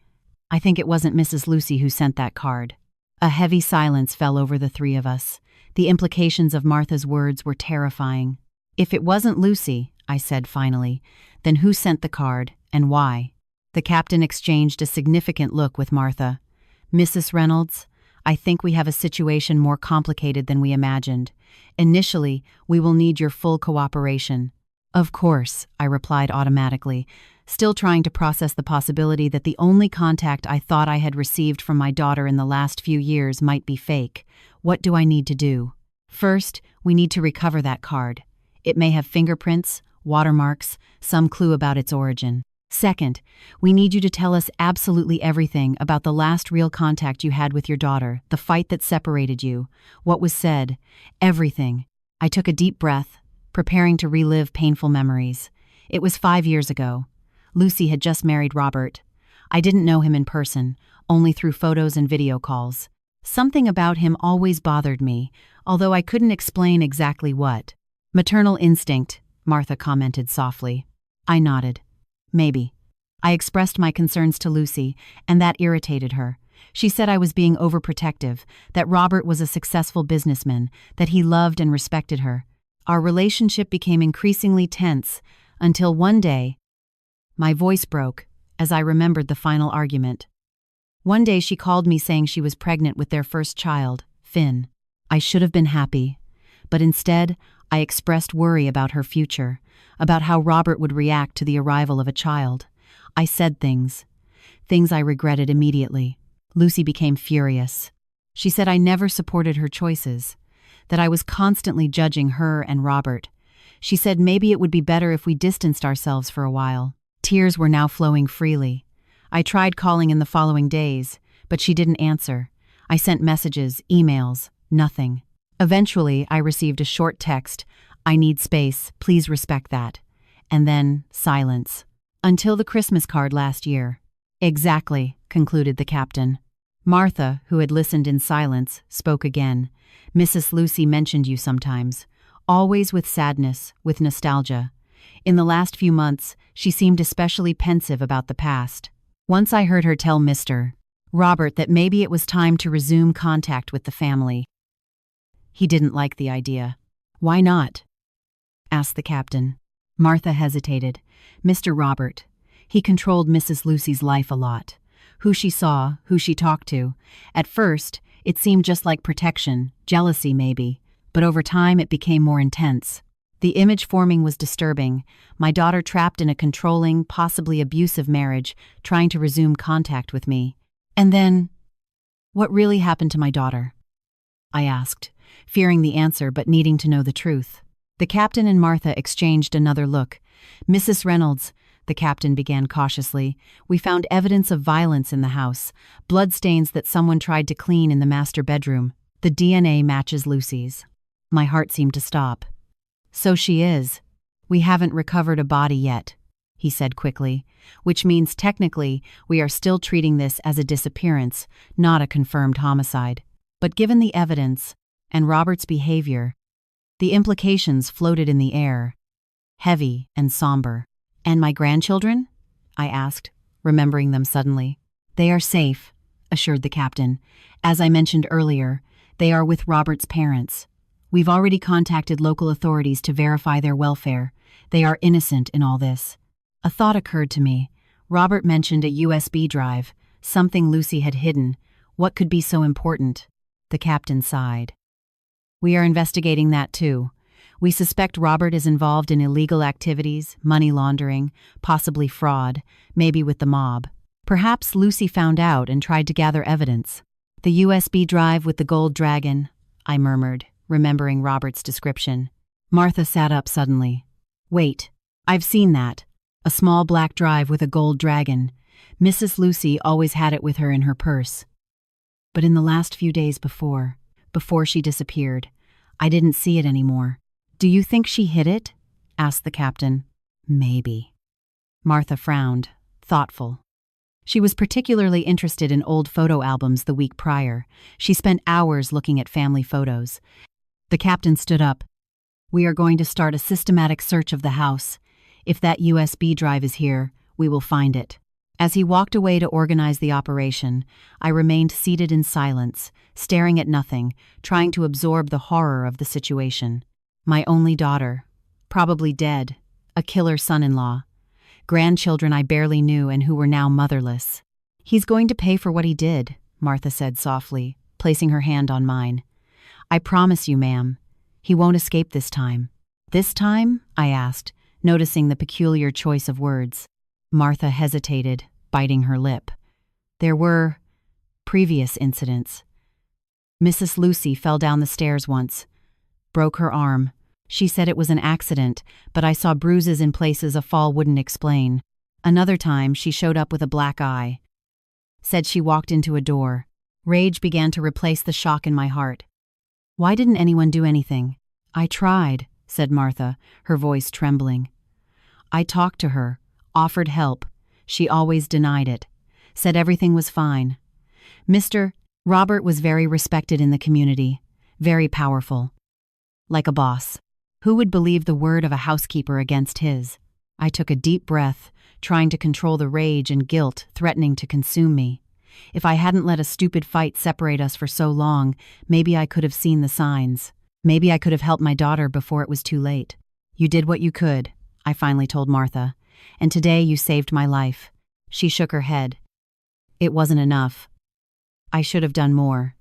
"I think it wasn't Mrs. Lucy who sent that card." A heavy silence fell over the three of us. The implications of Martha's words were terrifying. "If it wasn't Lucy," I said finally, "then who sent the card, and why?" The captain exchanged a significant look with Martha. "Mrs. Reynolds, I think we have a situation more complicated than we imagined. Initially, we will need your full cooperation." "Of course," I replied automatically, still trying to process the possibility that the only contact I thought I had received from my daughter in the last few years might be fake. "What do I need to do?" "First, we need to recover that card. It may have fingerprints, watermarks, some clue about its origin. Second, we need you to tell us absolutely everything about the last real contact you had with your daughter, the fight that separated you, what was said, everything." I took a deep breath, preparing to relive painful memories. It was 5 years ago. Lucy had just married Robert. I didn't know him in person, only through photos and video calls. Something about him always bothered me, although I couldn't explain exactly what. "Maternal instinct," Martha commented softly. I nodded. "Maybe." I expressed my concerns to Lucy, and that irritated her. She said I was being overprotective, that Robert was a successful businessman, that he loved and respected her. Our relationship became increasingly tense, until one day, my voice broke as I remembered the final argument. One day she called me saying she was pregnant with their first child, Finn. I should have been happy, but instead I expressed worry about her future, about how Robert would react to the arrival of a child. I said things I regretted immediately. Lucy became furious. She said I never supported her choices, that I was constantly judging her and Robert. She said maybe it would be better if we distanced ourselves for a while. Tears were now flowing freely. I tried calling in the following days, but she didn't answer. I sent messages, emails, nothing. Eventually, I received a short text, "I need space, please respect that." And then, silence. Until the Christmas card last year. "Exactly," concluded the captain. Martha, who had listened in silence, spoke again. "Mrs. Lucy mentioned you sometimes. Always with sadness, with nostalgia. In the last few months, she seemed especially pensive about the past. Once I heard her tell Mr. Robert that maybe it was time to resume contact with the family. He didn't like the idea. "Why not?" asked the captain. Martha hesitated. Mr. Robert. He controlled Mrs. Lucy's life a lot. Who she saw, who she talked to. At first, it seemed just like protection, jealousy maybe, but over time it became more intense. The image forming was disturbing, my daughter trapped in a controlling, possibly abusive marriage, trying to resume contact with me. And then, what really happened to my daughter? I asked, fearing the answer but needing to know the truth. The captain and Martha exchanged another look. "Mrs. Reynolds," the captain began cautiously, "we found evidence of violence in the house, bloodstains that someone tried to clean in the master bedroom. The DNA matches Lucy's." My heart seemed to stop. "So she is. We haven't recovered a body yet," he said quickly, "which means technically we are still treating this as a disappearance, not a confirmed homicide. But given the evidence and Robert's behavior, the implications floated in the air, heavy and somber." "And my grandchildren?" I asked, remembering them suddenly. "They are safe," assured the captain. "As I mentioned earlier, they are with Robert's parents. We've already contacted local authorities to verify their welfare. They are innocent in all this." A thought occurred to me. Robert mentioned a USB drive, something Lucy had hidden. What could be so important? The captain sighed. "We are investigating that too. We suspect Robert is involved in illegal activities, money laundering, possibly fraud, maybe with the mob. Perhaps Lucy found out and tried to gather evidence." "The USB drive with the gold dragon," I murmured, remembering Robert's description. Martha sat up suddenly. "Wait, I've seen that. A small black drive with a gold dragon. Mrs. Lucy always had it with her in her purse. But in the last few days before she disappeared, I didn't see it anymore." "Do you think she hid it?" asked the captain. "Maybe." Martha frowned, thoughtful. She was particularly interested in old photo albums the week prior. She spent hours looking at family photos. The captain stood up. "We are going to start a systematic search of the house. If that USB drive is here, we will find it." As he walked away to organize the operation, I remained seated in silence, staring at nothing, trying to absorb the horror of the situation. My only daughter, probably dead, a killer son-in-law, grandchildren I barely knew and who were now motherless. "He's going to pay for what he did," Martha said softly, placing her hand on mine. "I promise you, ma'am. He won't escape this time." "This time?" I asked, noticing the peculiar choice of words. Martha hesitated, biting her lip. "There were previous incidents. Mrs. Lucy fell down the stairs once. Broke her arm. She said it was an accident, but I saw bruises in places a fall wouldn't explain. Another time, she showed up with a black eye. Said she walked into a door. Rage began to replace the shock in my heart. Why didn't anyone do anything? "I tried," said Martha, her voice trembling. "I talked to her, offered help. She always denied it. Said everything was fine. Mr. Robert was very respected in the community, very powerful. Like a boss. Who would believe the word of a housekeeper against his?" I took a deep breath, trying to control the rage and guilt threatening to consume me. If I hadn't let a stupid fight separate us for so long, maybe I could have seen the signs. Maybe I could have helped my daughter before it was too late. "You did what you could," I finally told Martha, "and today you saved my life." She shook her head. "It wasn't enough. I should have done more.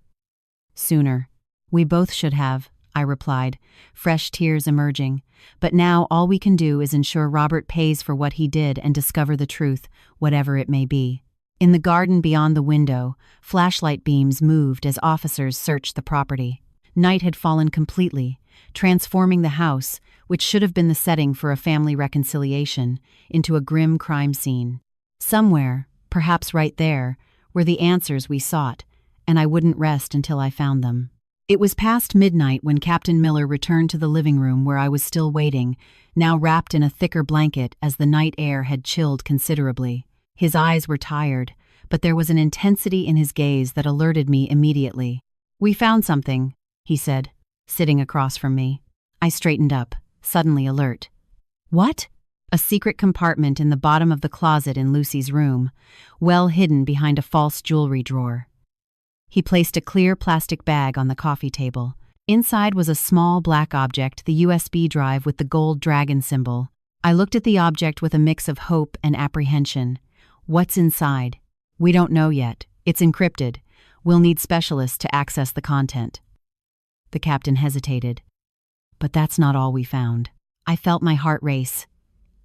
Sooner. We both should have," I replied, fresh tears emerging. "But now all we can do is ensure Robert pays for what he did and discover the truth, whatever it may be." In the garden beyond the window, flashlight beams moved as officers searched the property. Night had fallen completely, transforming the house, which should have been the setting for a family reconciliation, into a grim crime scene. Somewhere, perhaps right there, were the answers we sought, and I wouldn't rest until I found them. It was past midnight when Captain Miller returned to the living room where I was still waiting, now wrapped in a thicker blanket as the night air had chilled considerably. His eyes were tired, but there was an intensity in his gaze that alerted me immediately. "We found something," he said, sitting across from me. I straightened up, suddenly alert. "What?" A secret compartment in the bottom of the closet in Lucy's room, well hidden behind a false jewelry drawer. He placed a clear plastic bag on the coffee table. Inside was a small black object, the USB drive with the gold dragon symbol. I looked at the object with a mix of hope and apprehension. What's inside? We don't know yet. It's encrypted. We'll need specialists to access the content. The captain hesitated. But that's not all we found. I felt my heart race.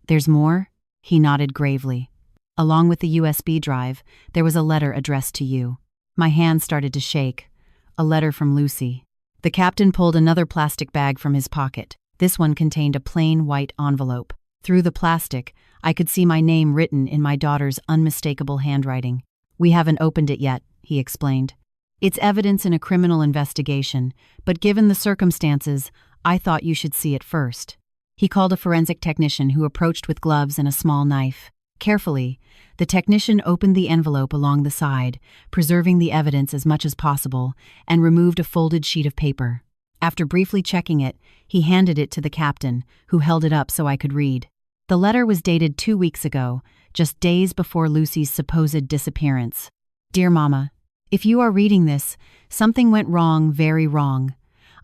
There's more? He nodded gravely. Along with the USB drive, there was a letter addressed to you. My hand started to shake. A letter from Lucy. The captain pulled another plastic bag from his pocket. This one contained a plain white envelope. Through the plastic, I could see my name written in my daughter's unmistakable handwriting. We haven't opened it yet, he explained. It's evidence in a criminal investigation, but given the circumstances, I thought you should see it first. He called a forensic technician who approached with gloves and a small knife. Carefully, the technician opened the envelope along the side, preserving the evidence as much as possible, and removed a folded sheet of paper. After briefly checking it, he handed it to the captain, who held it up so I could read. The letter was dated 2 weeks ago, just days before Lucy's supposed disappearance. Dear Mama, if you are reading this, something went wrong, very wrong.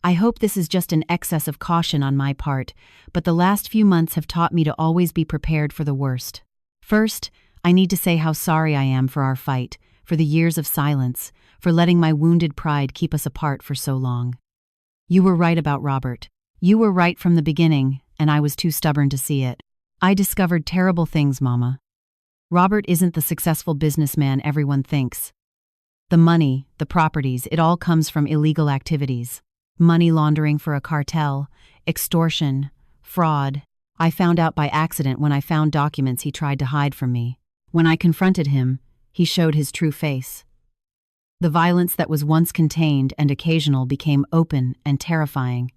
I hope this is just an excess of caution on my part, but the last few months have taught me to always be prepared for the worst. First, I need to say how sorry I am for our fight, for the years of silence, for letting my wounded pride keep us apart for so long. You were right about Robert. You were right from the beginning, and I was too stubborn to see it. I discovered terrible things, Mama. Robert isn't the successful businessman everyone thinks. The money, the properties, it all comes from illegal activities. Money laundering for a cartel, extortion, fraud. I found out by accident when I found documents he tried to hide from me. When I confronted him, he showed his true face. The violence that was once contained and occasional became open and terrifying.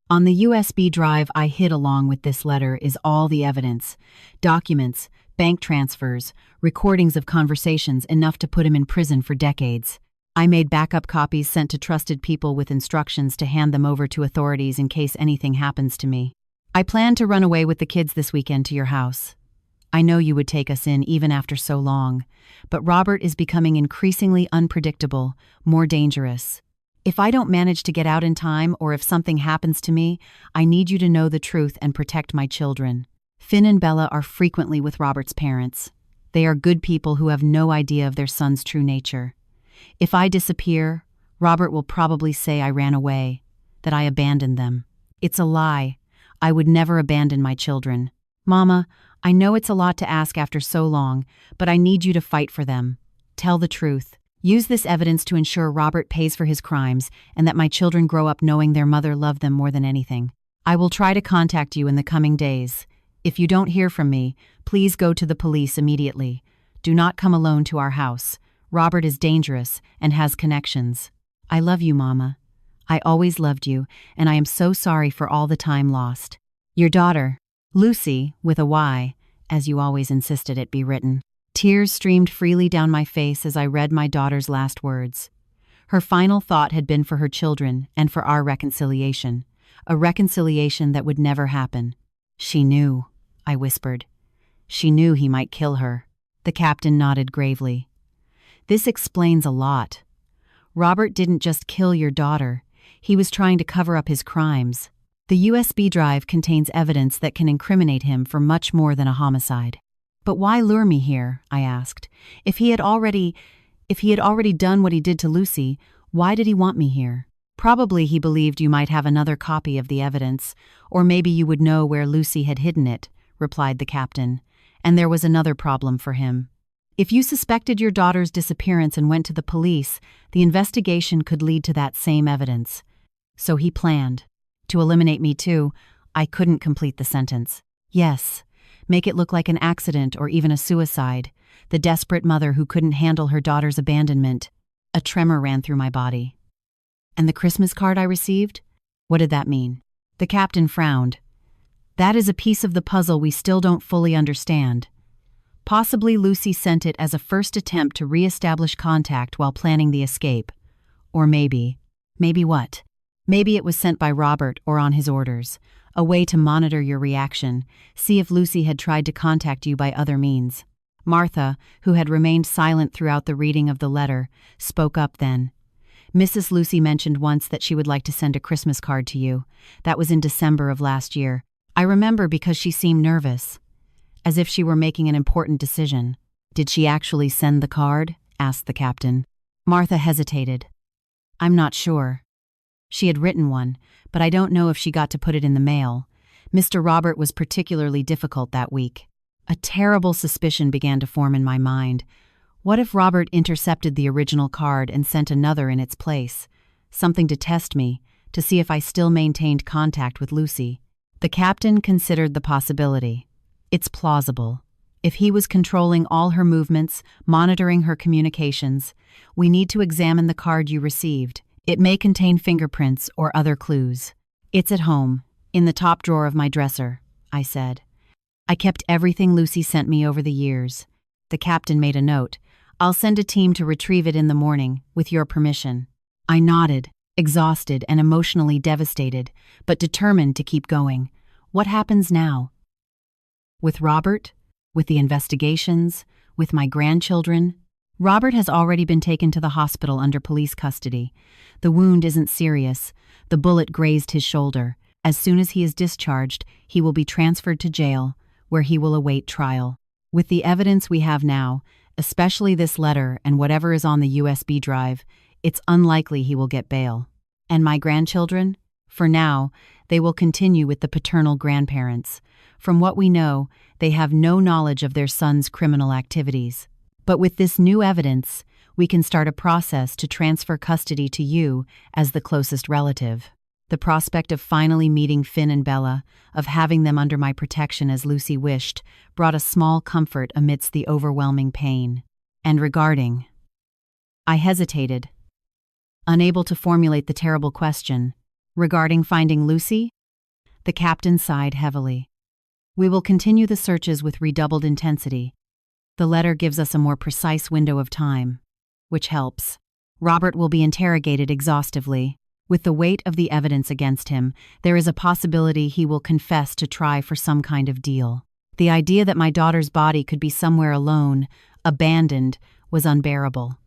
On the USB drive I hid along with this letter is all the evidence. Documents, bank transfers, recordings of conversations enough to put him in prison for decades. I made backup copies sent to trusted people with instructions to hand them over to authorities in case anything happens to me. I plan to run away with the kids this weekend to your house. I know you would take us in even after so long, but Robert is becoming increasingly unpredictable, more dangerous. If I don't manage to get out in time or if something happens to me, I need you to know the truth and protect my children. Finn and Bella are frequently with Robert's parents. They are good people who have no idea of their son's true nature. If I disappear, Robert will probably say I ran away, that I abandoned them. It's a lie. I would never abandon my children. Mama, I know it's a lot to ask after so long, but I need you to fight for them. Tell the truth. Use this evidence to ensure Robert pays for his crimes and that my children grow up knowing their mother loved them more than anything. I will try to contact you in the coming days. If you don't hear from me, please go to the police immediately. Do not come alone to our house. Robert is dangerous and has connections. I love you, Mama. I always loved you, and I am so sorry for all the time lost. Your daughter, Lucy, with a Y, as you always insisted it be written. Tears streamed freely down my face as I read my daughter's last words. Her final thought had been for her children and for our reconciliation, a reconciliation that would never happen. She knew, I whispered. She knew he might kill her. The captain nodded gravely. This explains a lot. Robert didn't just kill your daughter. He was trying to cover up his crimes. The USB drive contains evidence that can incriminate him for much more than a homicide. But why lure me here? I asked. If he had already done what he did to Lucy, why did he want me here? Probably he believed you might have another copy of the evidence, or maybe you would know where Lucy had hidden it, replied the captain. And there was another problem for him. If you suspected your daughter's disappearance and went to the police, the investigation could lead to that same evidence. So he planned. To eliminate me too, I couldn't complete the sentence. Yes. Make it look like an accident or even a suicide, the desperate mother who couldn't handle her daughter's abandonment. A tremor ran through my body. And the Christmas card I received? What did that mean? The captain frowned. That is a piece of the puzzle we still don't fully understand. Possibly Lucy sent it as a first attempt to re-establish contact while planning the escape. Or maybe what? Maybe it was sent by Robert or on his orders. a way to monitor your reaction, see if Lucy had tried to contact you by other means. Martha, who had remained silent throughout the reading of the letter, spoke up then. Mrs. Lucy mentioned once that she would like to send a Christmas card to you. That was in December of last year. I remember because she seemed nervous, as if she were making an important decision. Did she actually send the card? Asked the captain. Martha hesitated. I'm not sure. She had written one, but I don't know if she got to put it in the mail. Mr. Robert was particularly difficult that week. A terrible suspicion began to form in my mind. What if Robert intercepted the original card and sent another in its place? Something to test me, to see if I still maintained contact with Lucy. The captain considered the possibility. It's plausible. If he was controlling all her movements, monitoring her communications, we need to examine the card you received. It may contain fingerprints or other clues. It's at home, in the top drawer of my dresser, I said. I kept everything Lucy sent me over the years. The captain made a note. I'll send a team to retrieve it in the morning, with your permission. I nodded, exhausted and emotionally devastated, but determined to keep going. What happens now? With Robert? With the investigations? With my grandchildren? Robert has already been taken to the hospital under police custody. The wound isn't serious. The bullet grazed his shoulder. As soon as he is discharged, he will be transferred to jail, where he will await trial. With the evidence we have now, especially this letter and whatever is on the USB drive, it's unlikely he will get bail. And my grandchildren? For now, they will continue with the paternal grandparents. From what we know, they have no knowledge of their son's criminal activities. But with this new evidence, we can start a process to transfer custody to you as the closest relative. The prospect of finally meeting Finn and Bella, of having them under my protection as Lucy wished, brought a small comfort amidst the overwhelming pain. And regarding... I hesitated, unable to formulate the terrible question. Regarding finding Lucy? The captain sighed heavily. We will continue the searches with redoubled intensity. The letter gives us a more precise window of time, which helps. Robert will be interrogated exhaustively. With the weight of the evidence against him, there is a possibility he will confess to try for some kind of deal. The idea that my daughter's body could be somewhere alone, abandoned, was unbearable.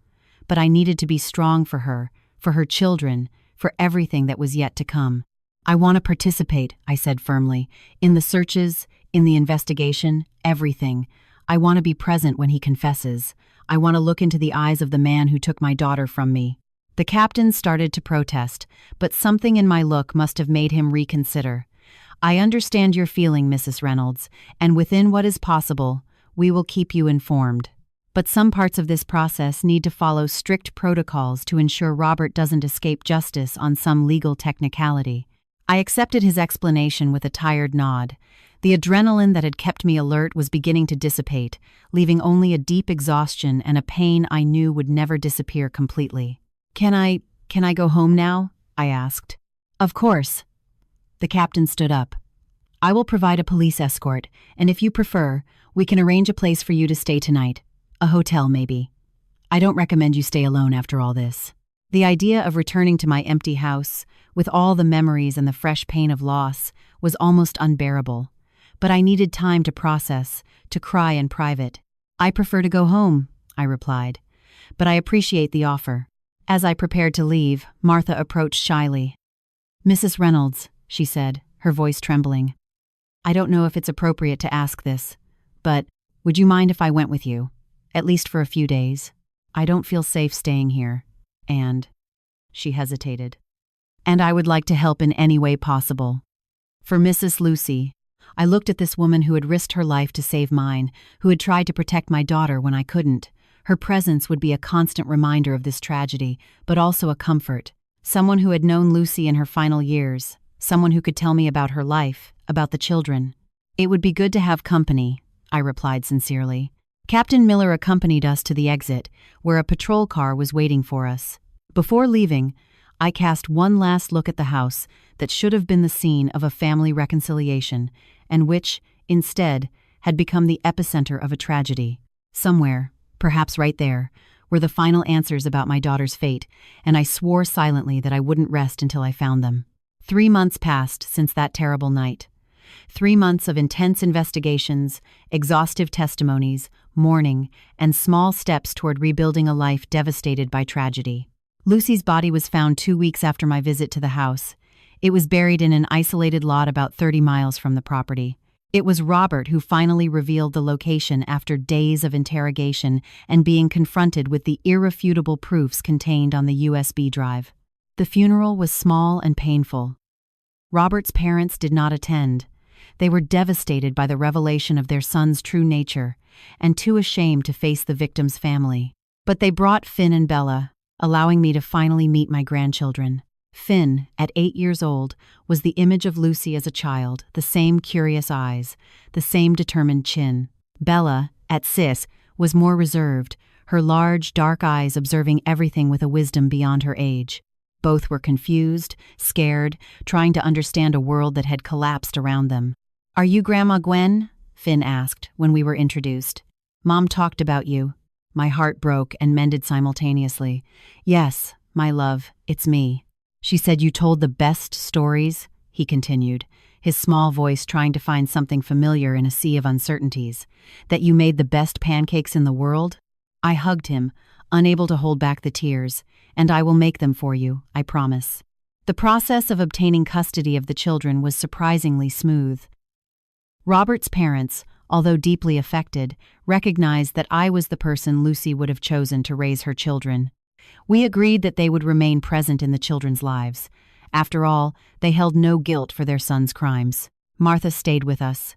But I needed to be strong for her children, for everything that was yet to come. I want to participate, I said firmly, in the searches, in the investigation, everything. I want to be present when he confesses. I want to look into the eyes of the man who took my daughter from me. The captain started to protest, but something in my look must have made him reconsider. I understand your feeling, Mrs. Reynolds, and within what is possible, we will keep you informed. But some parts of this process need to follow strict protocols to ensure Robert doesn't escape justice on some legal technicality. I accepted his explanation with a tired nod. The adrenaline that had kept me alert was beginning to dissipate, leaving only a deep exhaustion and a pain I knew would never disappear completely. Can I go home now? I asked. Of course. The captain stood up. I will provide a police escort, and if you prefer, we can arrange a place for you to stay tonight. A hotel, maybe. I don't recommend you stay alone after all this. The idea of returning to my empty house, with all the memories and the fresh pain of loss, was almost unbearable. But I needed time to process, to cry in private. I prefer to go home, I replied. But I appreciate the offer. As I prepared to leave, Martha approached shyly. Mrs. Reynolds, she said, her voice trembling. I don't know if it's appropriate to ask this, but would you mind if I went with you? At least for a few days. I don't feel safe staying here. And... she hesitated. And I would like to help in any way possible. For Mrs. Lucy, I looked at this woman who had risked her life to save mine, who had tried to protect my daughter when I couldn't. Her presence would be a constant reminder of this tragedy, but also a comfort. Someone who had known Lucy in her final years. Someone who could tell me about her life, about the children. It would be good to have company, I replied sincerely. Captain Miller accompanied us to the exit, where a patrol car was waiting for us. Before leaving, I cast one last look at the house that should have been the scene of a family reconciliation, and which, instead, had become the epicenter of a tragedy. Somewhere, perhaps right there, were the final answers about my daughter's fate, and I swore silently that I wouldn't rest until I found them. 3 months passed since that terrible night. 3 months of intense investigations, exhaustive testimonies, mourning, and small steps toward rebuilding a life devastated by tragedy. Lucy's body was found 2 weeks after my visit to the house. It was buried in an isolated lot about 30 miles from the property. It was Robert who finally revealed the location after days of interrogation and being confronted with the irrefutable proofs contained on the USB drive. The funeral was small and painful. Robert's parents did not attend. They were devastated by the revelation of their son's true nature and too ashamed to face the victim's family. But they brought Finn and Bella, allowing me to finally meet my grandchildren. Finn, at 8 years old, was the image of Lucy as a child, the same curious eyes, the same determined chin. Bella, at 6, was more reserved, her large, dark eyes observing everything with a wisdom beyond her age. Both were confused, scared, trying to understand a world that had collapsed around them. "Are you Grandma Gwen?" Finn asked when we were introduced. "Mom talked about you." My heart broke and mended simultaneously. "Yes, my love, it's me." "She said you told the best stories," he continued, his small voice trying to find something familiar in a sea of uncertainties. "That you made the best pancakes in the world?" I hugged him, unable to hold back the tears. "And I will make them for you, I promise." The process of obtaining custody of the children was surprisingly smooth. Robert's parents, although deeply affected, recognized that I was the person Lucy would have chosen to raise her children. We agreed that they would remain present in the children's lives. After all, they held no guilt for their son's crimes. Martha stayed with us.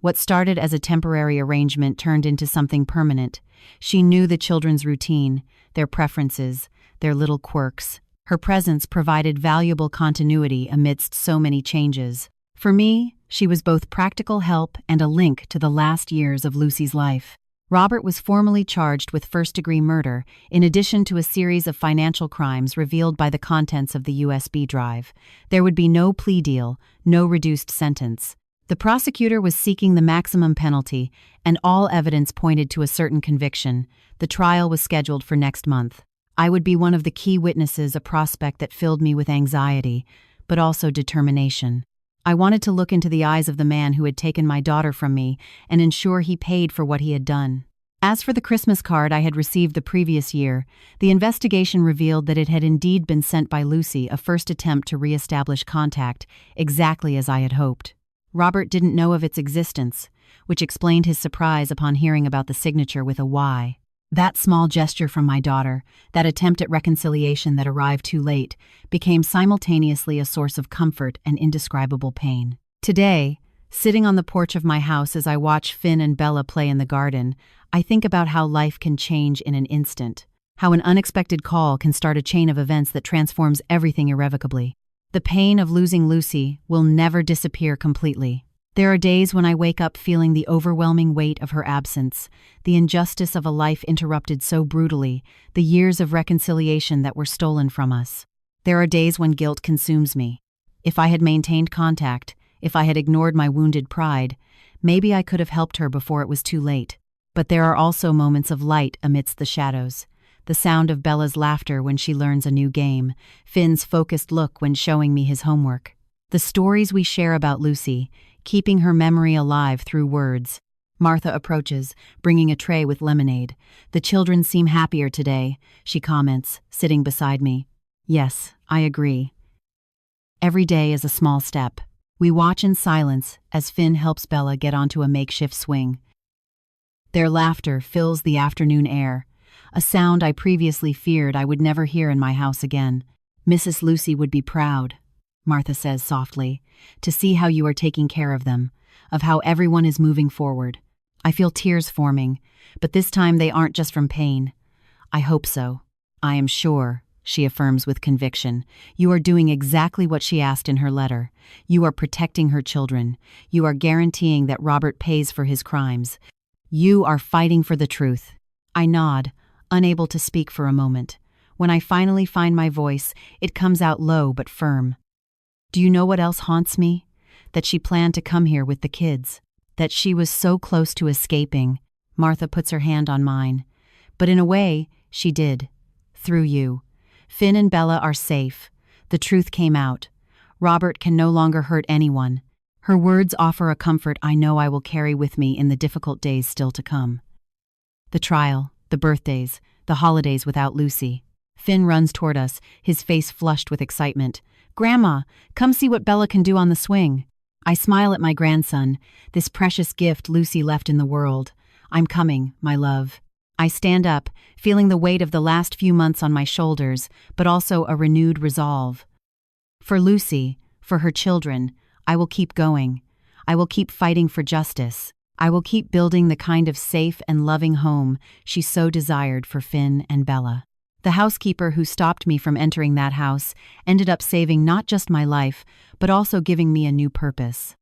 What started as a temporary arrangement turned into something permanent. She knew the children's routine, their preferences, their little quirks. Her presence provided valuable continuity amidst so many changes. For me, she was both practical help and a link to the last years of Lucy's life. Robert was formally charged with first-degree murder, in addition to a series of financial crimes revealed by the contents of the USB drive. There would be no plea deal, no reduced sentence. The prosecutor was seeking the maximum penalty, and all evidence pointed to a certain conviction. The trial was scheduled for next month. I would be one of the key witnesses, a prospect that filled me with anxiety, but also determination. I wanted to look into the eyes of the man who had taken my daughter from me and ensure he paid for what he had done. As for the Christmas card I had received the previous year, the investigation revealed that it had indeed been sent by Lucy, a first attempt to re-establish contact, exactly as I had hoped. Robert didn't know of its existence, which explained his surprise upon hearing about the signature with a Y. That small gesture from my daughter, that attempt at reconciliation that arrived too late, became simultaneously a source of comfort and indescribable pain. Today, sitting on the porch of my house as I watch Finn and Bella play in the garden, I think about how life can change in an instant, how an unexpected call can start a chain of events that transforms everything irrevocably. The pain of losing Lucy will never disappear completely. There are days when I wake up feeling the overwhelming weight of her absence, the injustice of a life interrupted so brutally, the years of reconciliation that were stolen from us. There are days when guilt consumes me. If I had maintained contact, if I had ignored my wounded pride, maybe I could have helped her before it was too late. But there are also moments of light amidst the shadows. The sound of Bella's laughter when she learns a new game, Finn's focused look when showing me his homework. The stories we share about Lucy, keeping her memory alive through words. Martha approaches, bringing a tray with lemonade. "The children seem happier today," she comments, sitting beside me. Yes, I agree. Every day is a small step. We watch in silence as Finn helps Bella get onto a makeshift swing. Their laughter fills the afternoon air, a sound I previously feared I would never hear in my house again. "Mrs. Lucy would be proud," Martha says softly, "to see how you are taking care of them, of how everyone is moving forward." I feel tears forming, but this time they aren't just from pain. "I hope so. I am sure," she affirms with conviction. "You are doing exactly what she asked in her letter. You are protecting her children. You are guaranteeing that Robert pays for his crimes. You are fighting for the truth." I nod, unable to speak for a moment. When I finally find my voice, it comes out low but firm. "Do you know what else haunts me? That she planned to come here with the kids. That she was so close to escaping." Martha puts her hand on mine. "But in a way, she did. Through you. Finn and Bella are safe. The truth came out. Robert can no longer hurt anyone. Her words offer a comfort I know I will carry with me in the difficult days still to come. The trial, the birthdays, the holidays without Lucy. Finn runs toward us, his face flushed with excitement. "Grandma, come see what Bella can do on the swing." I smile at my grandson, this precious gift Lucy left in the world. "I'm coming, my love." I stand up, feeling the weight of the last few months on my shoulders, but also a renewed resolve. For Lucy, for her children, I will keep going. I will keep fighting for justice. I will keep building the kind of safe and loving home she so desired for Finn and Bella. The housekeeper who stopped me from entering that house ended up saving not just my life, but also giving me a new purpose.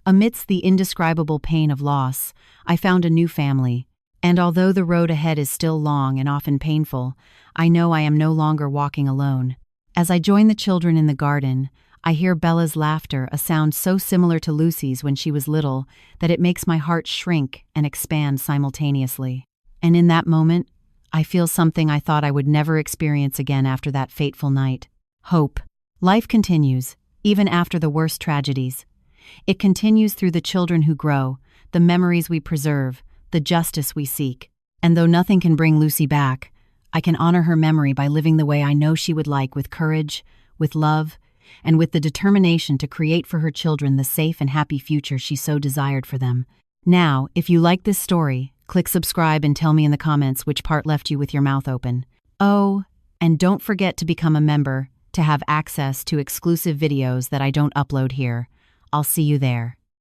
Amidst the indescribable pain of loss, I found a new family. And although the road ahead is still long and often painful, I know I am no longer walking alone. As I join the children in the garden, I hear Bella's laughter, a sound so similar to Lucy's when she was little that it makes my heart shrink and expand simultaneously. And in that moment, I feel something I thought I would never experience again after that fateful night. Hope. Life continues, even after the worst tragedies. It continues through the children who grow, the memories we preserve, the justice we seek. And though nothing can bring Lucy back, I can honor her memory by living the way I know she would like, with courage, with love, and with the determination to create for her children the safe and happy future she so desired for them. Now, if you like this story, click subscribe and tell me in the comments which part left you with your mouth open. Oh, and don't forget to become a member to have access to exclusive videos that I don't upload here. I'll see you there.